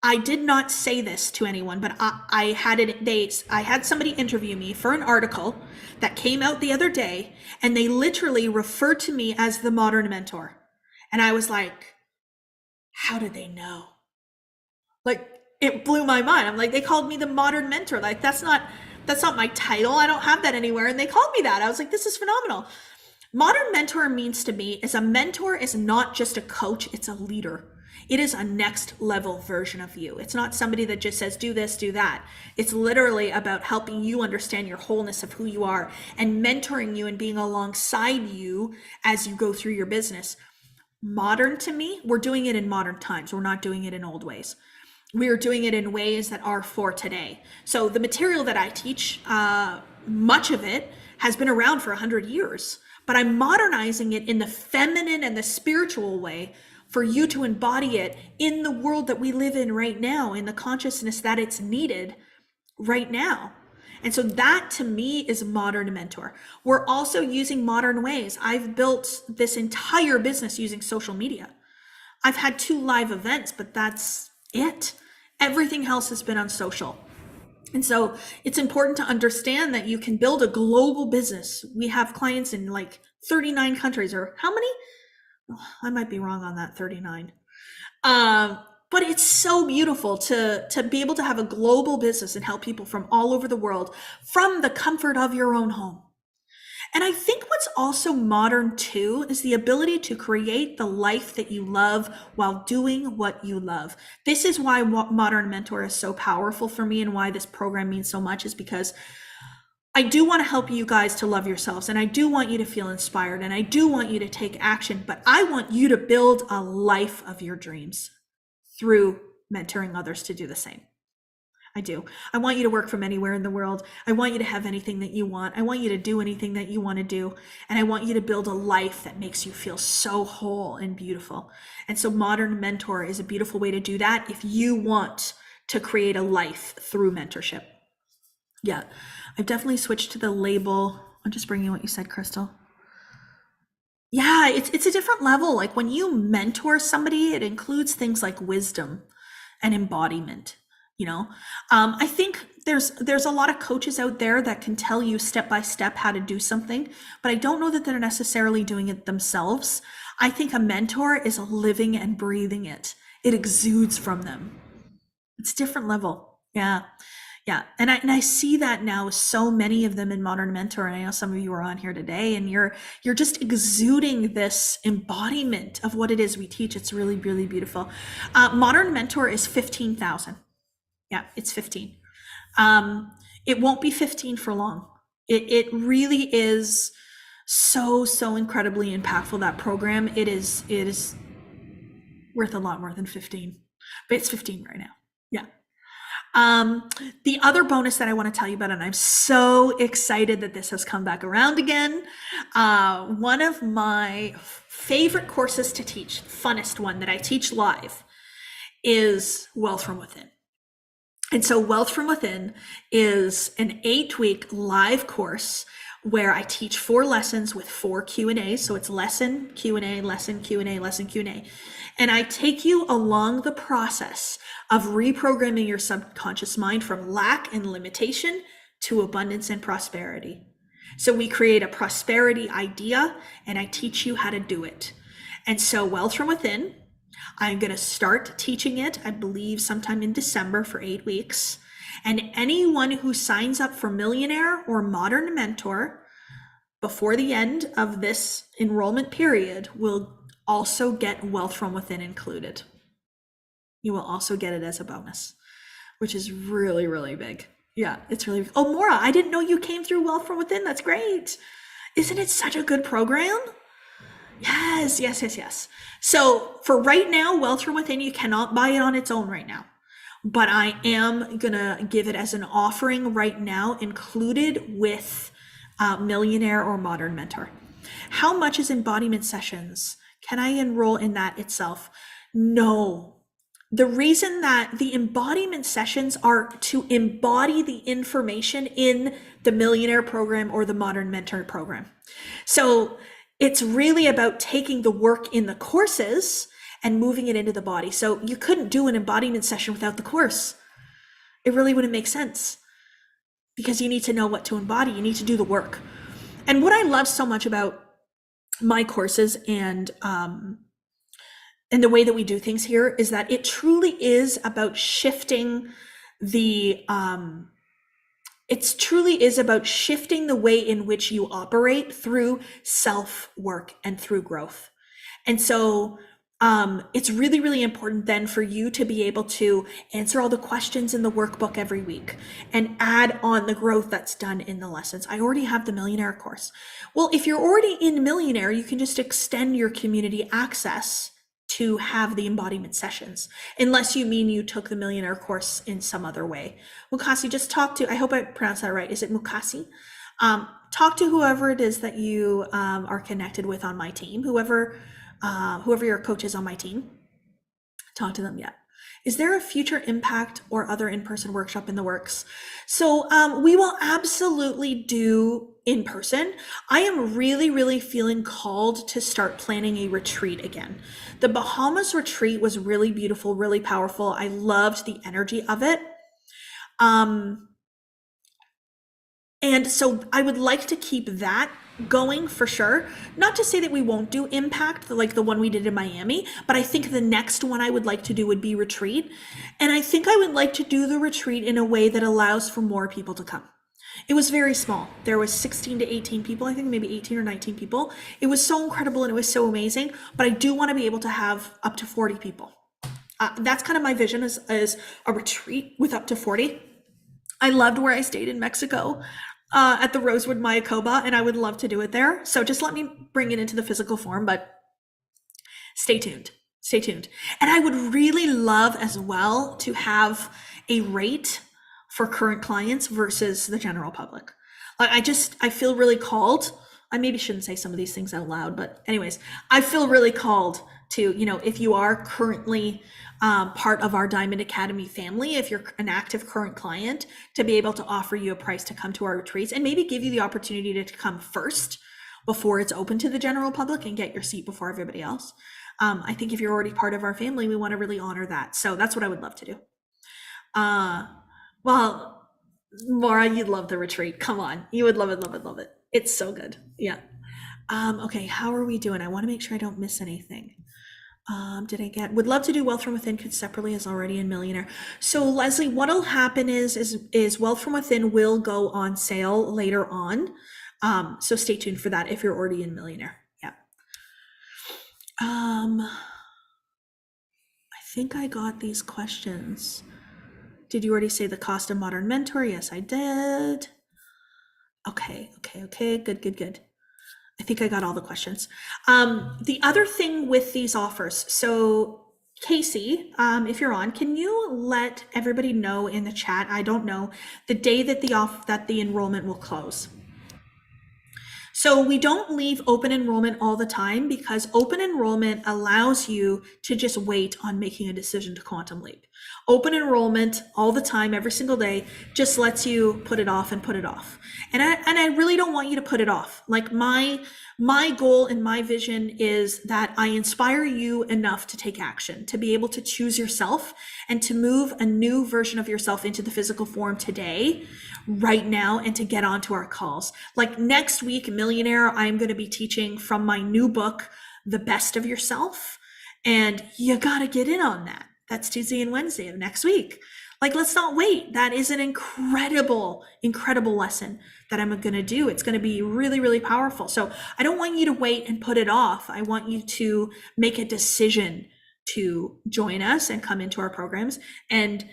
I did not say this to anyone, but I had somebody interview me for an article that came out the other day, and they literally referred to me as the Modern Mentor. And I was like, how did they know? Like, it blew my mind. I'm like, they called me the Modern Mentor. Like, that's not my title. I don't have that anywhere. And they called me that. I was like, this is phenomenal. Modern Mentor means to me is a mentor is not just a coach, it's a leader. It is a next level version of you. It's not somebody that just says, do this, do that. It's literally about helping you understand your wholeness of who you are and mentoring you and being alongside you as you go through your business. Modern to me, we're doing it in modern times. We're not doing it in old ways. We are doing it in ways that are for today. So the material that I teach, much of it has been around for 100 years, but I'm modernizing it in the feminine and the spiritual way for you to embody it in the world that we live in right now, in the consciousness that it's needed right now. And so that to me is Modern Mentor. We're also using modern ways. I've built this entire business using social media. I've had 2 live events, but that's it. Everything else has been on social. And so it's important to understand that you can build a global business. We have clients in like 39 countries, or how many? I might be wrong on that, 39. But it's so beautiful to be able to have a global business and help people from all over the world from the comfort of your own home. And I think what's also modern too is the ability to create the life that you love while doing what you love. This is why Modern Mentor is so powerful for me, and why this program means so much, is because I do want to help you guys to love yourselves, and I do want you to feel inspired, and I do want you to take action, but I want you to build a life of your dreams through mentoring others to do the same. I do. I want you to work from anywhere in the world. I want you to have anything that you want. I want you to do anything that you want to do. And I want you to build a life that makes you feel so whole and beautiful. And so Modern Mentor is a beautiful way to do that if you want to create a life through mentorship. Yeah, I've definitely switched to the label. I'm just bringing what you said, Crystal. Yeah, it's a different level. Like when you mentor somebody, it includes things like wisdom and embodiment. I think there's a lot of coaches out there that can tell you step by step how to do something, but I don't know that they're necessarily doing it themselves. I think a mentor is living and breathing it. It exudes from them. It's a different level. Yeah. Yeah. And I see that now with so many of them in Modern Mentor. And I know some of you are on here today, and you're just exuding this embodiment of what it is we teach. It's really, really beautiful. Modern Mentor is 15,000. Yeah, it's 15. It won't be 15 for long. It really is so incredibly impactful, that program. It is worth a lot more than 15, but it's 15 right now. Yeah. The other bonus that I want to tell you about, and I'm so excited that this has come back around again. One of my favorite courses to teach, funnest one that I teach live, is Wealth from Within. And so Wealth from Within is an 8-week live course where I teach 4 lessons with 4 Q&As. So it's lesson, Q&A, lesson, Q&A, lesson, Q&A. And I take you along the process of reprogramming your subconscious mind from lack and limitation to abundance and prosperity. So we create a prosperity idea, and I teach you how to do it. And so Wealth from Within, I'm going to start teaching it, I believe, sometime in December for 8 weeks. And anyone who signs up for Millionaire or Modern Mentor before the end of this enrollment period will also get Wealth from Within included. You will also get it as a bonus, which is really, really big. Yeah, it's really big. Oh, Maura, I didn't know you came through Wealth from Within. That's great. Isn't it such a good program? Yes. So for right now, Wealth from Within, you cannot buy it on its own right now, but I am gonna give it as an offering right now, included with Millionaire or Modern Mentor. How much is embodiment sessions? Can I enroll in that itself? No. The reason that the embodiment sessions are to embody the information in the Millionaire program or the Modern Mentor program. So it's really about taking the work in the courses and moving it into the body. So you couldn't do an embodiment session without the course. It really wouldn't make sense, because you need to know what to embody. You need to do the work. And what I love so much about my courses and the way that we do things here is that it truly is about shifting the way in which you operate through self-work and through growth. And so it's really, really important then for you to be able to answer all the questions in the workbook every week and add on the growth that's done in the lessons. I already have the Millionaire course. Well, if you're already in Millionaire, you can just extend your community access to have the embodiment sessions, unless you mean you took the Millionaire course in some other way. Mukasi, just talk to, I hope I pronounced that right. Is it Mukasi? Talk to whoever it is that you are connected with on my team, whoever your coach is on my team. Talk to them. Yeah. Is there a future impact or other in-person workshop in the works? So we will absolutely do in person. I am really, really feeling called to start planning a retreat again. The Bahamas retreat was really beautiful, really powerful. I loved the energy of it. And so I would like to keep that going for sure. Not to say that we won't do impact, like the one we did in Miami, but I think the next one I would like to do would be retreat. And I think I would like to do the retreat in a way that allows for more people to come. It was very small. There was 16 to 18 people, I think maybe 18 or 19 people. It was so incredible and it was so amazing, but I do want to be able to have up to 40 people. That's kind of my vision, is a retreat with up to 40. I loved where I stayed in Mexico at the Rosewood Mayakoba, and I would love to do it there. So just let me bring it into the physical form, but stay tuned. Stay tuned. And I would really love as well to have a rate for current clients versus the general public. Like I feel really called. I maybe shouldn't say some of these things out loud, but anyways, I feel really called to, if you are currently part of our Diamond Academy family, if you're an active current client, to be able to offer you a price to come to our retreats and maybe give you the opportunity to come first before it's open to the general public and get your seat before everybody else. I think if you're already part of our family, we want to really honor that. So that's what I would love to do. Well, Maura, you'd love the retreat. Come on. You would love it, love it, love it. It's so good. Yeah. Okay. How are we doing? I want to make sure I don't miss anything. Would love to do Wealth from Within separately as already in Millionaire. So Leslie, what'll happen is Wealth from Within will go on sale later on. So stay tuned for that if you're already in Millionaire. Yeah. I think I got these questions. Did you already say the cost of Modern Mentor? Yes, I did. Okay. Good. I think I got all the questions. The other thing with these offers, so Casey, if you're on, can you let everybody know in the chat, I don't know, the day that the enrollment will close? So we don't leave open enrollment all the time because open enrollment allows you to just wait on making a decision to quantum leap. Open enrollment all the time, every single day, just lets you put it off and put it off. And I really don't want you to put it off. Like my goal and my vision is that I inspire you enough to take action, to be able to choose yourself and to move a new version of yourself into the physical form today, right now, and to get onto our calls. Like next week, Millionaire, I'm going to be teaching from my new book, The Best of Yourself. And you got to get in on that. That's Tuesday and Wednesday of next week. Like, let's not wait. That is an incredible lesson that I'm going to do. It's going to be really, really powerful. So I don't want you to wait and put it off. I want you to make a decision to join us and come into our programs and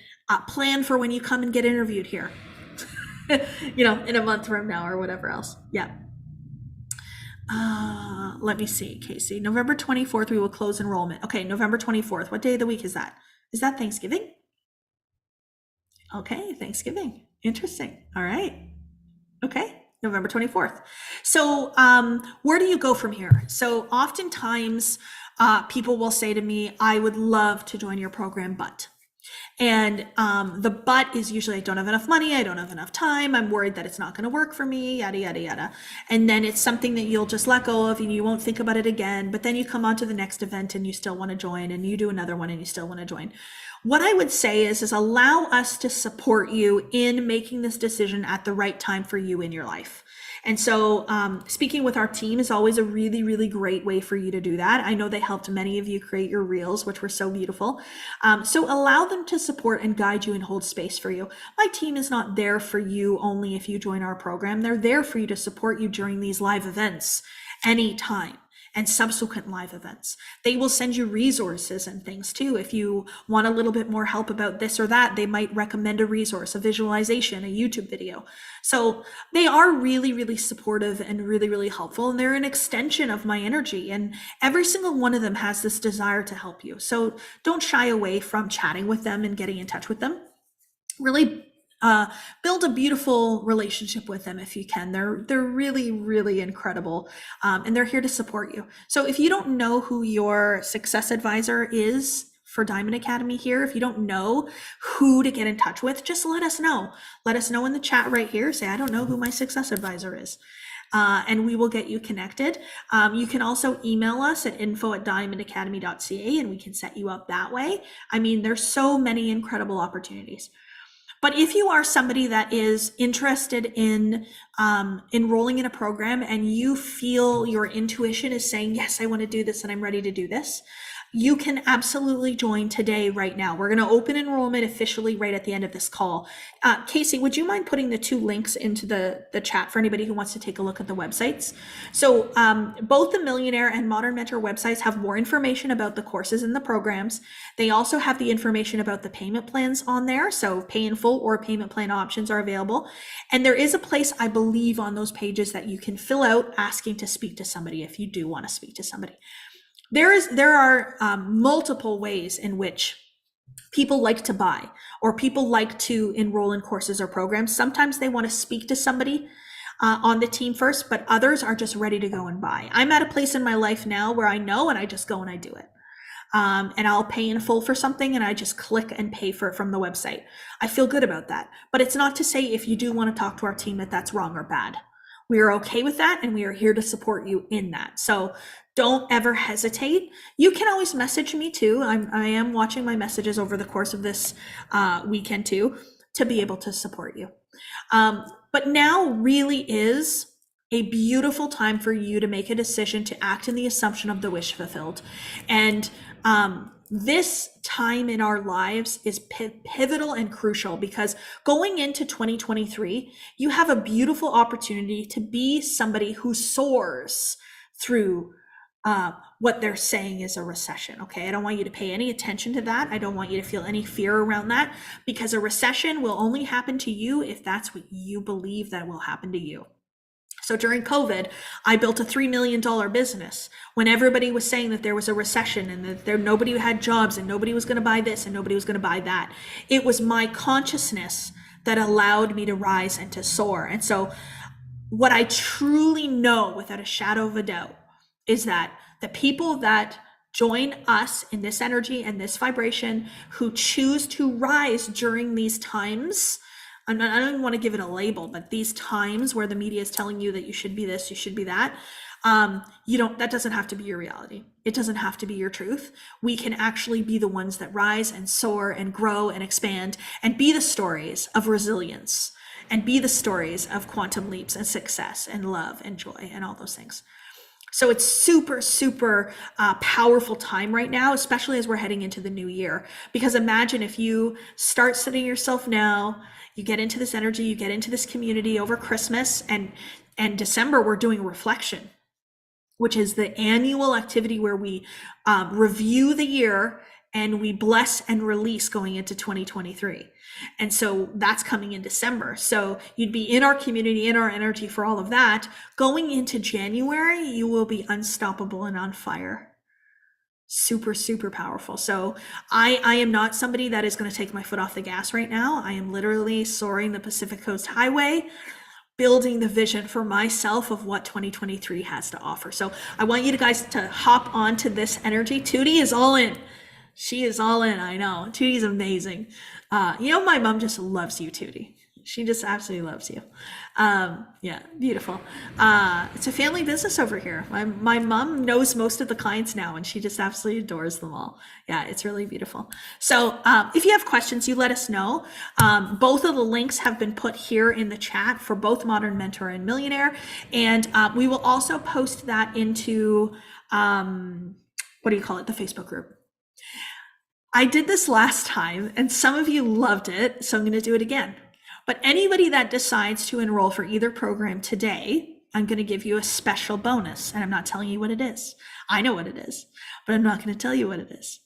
plan for when you come and get interviewed here, in a month from now or whatever else. Yeah. Let me see, Casey. November 24th, we will close enrollment. Okay, November 24th. What day of the week is that? Is that Thanksgiving? Okay, Thanksgiving. Interesting. All right. Okay, November 24th. So where do you go from here? So oftentimes people will say to me, I would love to join your program, but. And the but is usually, I don't have enough money, I don't have enough time, I'm worried that it's not going to work for me, yada, yada, yada. And then it's something that you'll just let go of and you won't think about it again, but then you come on to the next event and you still want to join, and you do another one and you still want to join. What I would say is allow us to support you in making this decision at the right time for you in your life. And so speaking with our team is always a really, really great way for you to do that. I know they helped many of you create your reels, which were so beautiful. So allow them to support and guide you and hold space for you. My team is not there for you only if you join our program. They're there for you to support you during these live events anytime, and subsequent live events. They will send you resources and things too. If you want a little bit more help about this or that, they might recommend a resource, a visualization, a YouTube video. So they are really, really supportive and really, really helpful. And they're an extension of my energy. And every single one of them has this desire to help you. So don't shy away from chatting with them and getting in touch with them. Really build a beautiful relationship with them if you can. They're really, really incredible, and they're here to support you. So if you don't know who your success advisor is for Diamond Academy here, if you don't know who to get in touch with, just let us know. Let us know in the chat right here. Say, I don't know who my success advisor is. And we will get you connected. You can also email us at info@diamondacademy.ca and we can set you up that way. I mean, there's so many incredible opportunities. But if you are somebody that is interested in enrolling in a program and you feel your intuition is saying, yes, I want to do this and I'm ready to do this, you can absolutely join today, right now. We're going to open enrollment officially right at the end of this call. Casey, would you mind putting the 2 links into the chat for anybody who wants to take a look at the websites? So both the Millionaire and Modern Mentor websites have more information about the courses and the programs. They also have the information about the payment plans on there. So pay in full or payment plan options are available. And there is a place, I believe, on those pages that you can fill out asking to speak to somebody if you do want to speak to somebody. There are multiple ways in which people like to buy, or people like to enroll in courses or programs. Sometimes they want to speak to somebody on the team first, but others are just ready to go and buy. I'm at a place in my life now where I know, and I just go and I do it. And I'll pay in full for something and I just click and pay for it from the website. I feel good about that. But it's not to say if you do want to talk to our team that that's wrong or bad. We are okay with that, and we are here to support you in that. So don't ever hesitate. You can always message me too. I am watching my messages over the course of this weekend too, to be able to support you. But now really is a beautiful time for you to make a decision to act in the assumption of the wish fulfilled. And this time in our lives is pivotal and crucial, because going into 2023, you have a beautiful opportunity to be somebody who soars through what they're saying is a recession. Okay, I don't want you to pay any attention to that. I don't want you to feel any fear around that, because a recession will only happen to you if that's what you believe that will happen to you. So during COVID, I built a $3 million business when everybody was saying that there was a recession and that nobody had jobs and nobody was going to buy this and nobody was going to buy that. It was my consciousness that allowed me to rise and to soar. And so what I truly know without a shadow of a doubt is that the people that join us in this energy and this vibration, who choose to rise during these times, I don't even want to give it a label, but these times where the media is telling you that you should be this, you should be that, that doesn't have to be your reality. It doesn't have to be your truth. We can actually be the ones that rise and soar and grow and expand and be the stories of resilience and be the stories of quantum leaps and success and love and joy and all those things. So it's super, super powerful time right now, especially as we're heading into the new year. Because imagine if you start setting yourself now, you get into this energy, you get into this community over Christmas, and December, we're doing reflection, which is the annual activity where we review the year and we bless and release going into 2023. And so that's coming in December. So you'd be in our community, in our energy for all of that. Going into January, you will be unstoppable and on fire. Super, super powerful. So I am not somebody that is going to take my foot off the gas right now. I am literally soaring the Pacific Coast Highway, building the vision for myself of what 2023 has to offer. So I want you guys to hop onto this energy. Tootie is all in. She is all in. I know. Tootie's amazing. My mom just loves you, Tootie. She just absolutely loves you. Yeah, beautiful. It's a family business over here. My mom knows most of the clients now, and she just absolutely adores them all. Yeah, it's really beautiful. So if you have questions, you let us know. Both of the links have been put here in the chat for both Modern Mentor and Millionaire. And we will also post that into, the Facebook group. I did this last time and some of you loved it, so I'm going to do it again. But anybody that decides to enroll for either program today, I'm going to give you a special bonus, and I'm not telling you what it is. I know what it is, but I'm not going to tell you what it is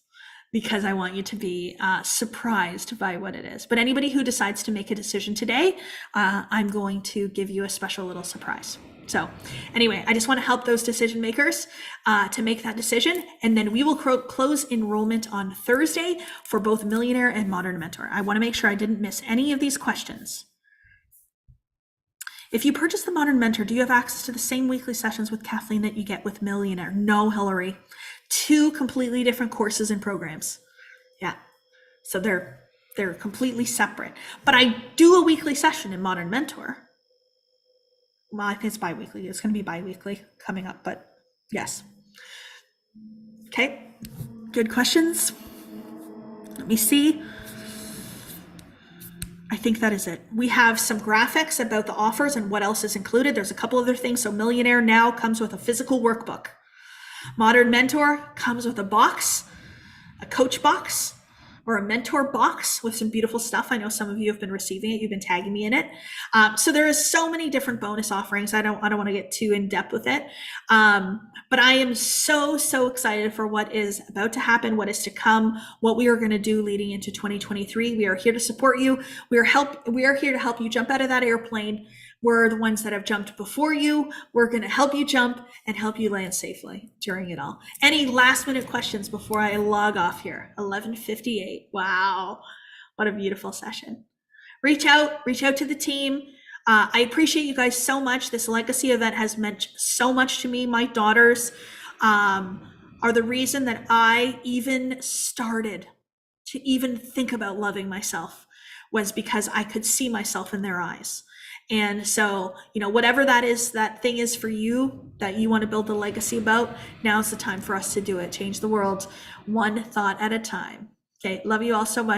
because I want you to be surprised by what it is. But anybody who decides to make a decision today, I'm going to give you a special little surprise. So anyway, I just want to help those decision makers to make that decision. And then we will close enrollment on Thursday for both Millionaire and Modern Mentor. I want to make sure I didn't miss any of these questions. If you purchase the Modern Mentor, do you have access to the same weekly sessions with Kathleen that you get with Millionaire? No, Hillary. 2 completely different courses and programs. Yeah. So they're completely separate. But I do a weekly session in Modern Mentor. Well, I think it's bi-weekly. It's going to be bi-weekly coming up, but yes. Okay, good questions. Let me see. I think that is it. We have some graphics about the offers and what else is included. There's a couple other things. So Millionaire now comes with a physical workbook. Modern Mentor comes with a box coach box or a mentor box with some beautiful stuff. I know some of you have been receiving it. You've been tagging me in it. So there is so many different bonus offerings. I don't want to get too in depth with it. But I am so excited for what is about to happen, what is to come, what we are going to do leading into 2023. We are here to support you. We are here to help you jump out of that airplane. We're the ones that have jumped before you. We're going to help you jump and help you land safely during it all. Any last minute questions before I log off here? 11:58. Wow. What a beautiful session. Reach out to the team. I appreciate you guys so much. This legacy event has meant so much to me. My daughters are the reason that I even started to even think about loving myself, was because I could see myself in their eyes. And so, whatever that thing is for you that you want to build the legacy about, now's the time for us to do it. Change the world one thought at a time. Okay. Love you all so much.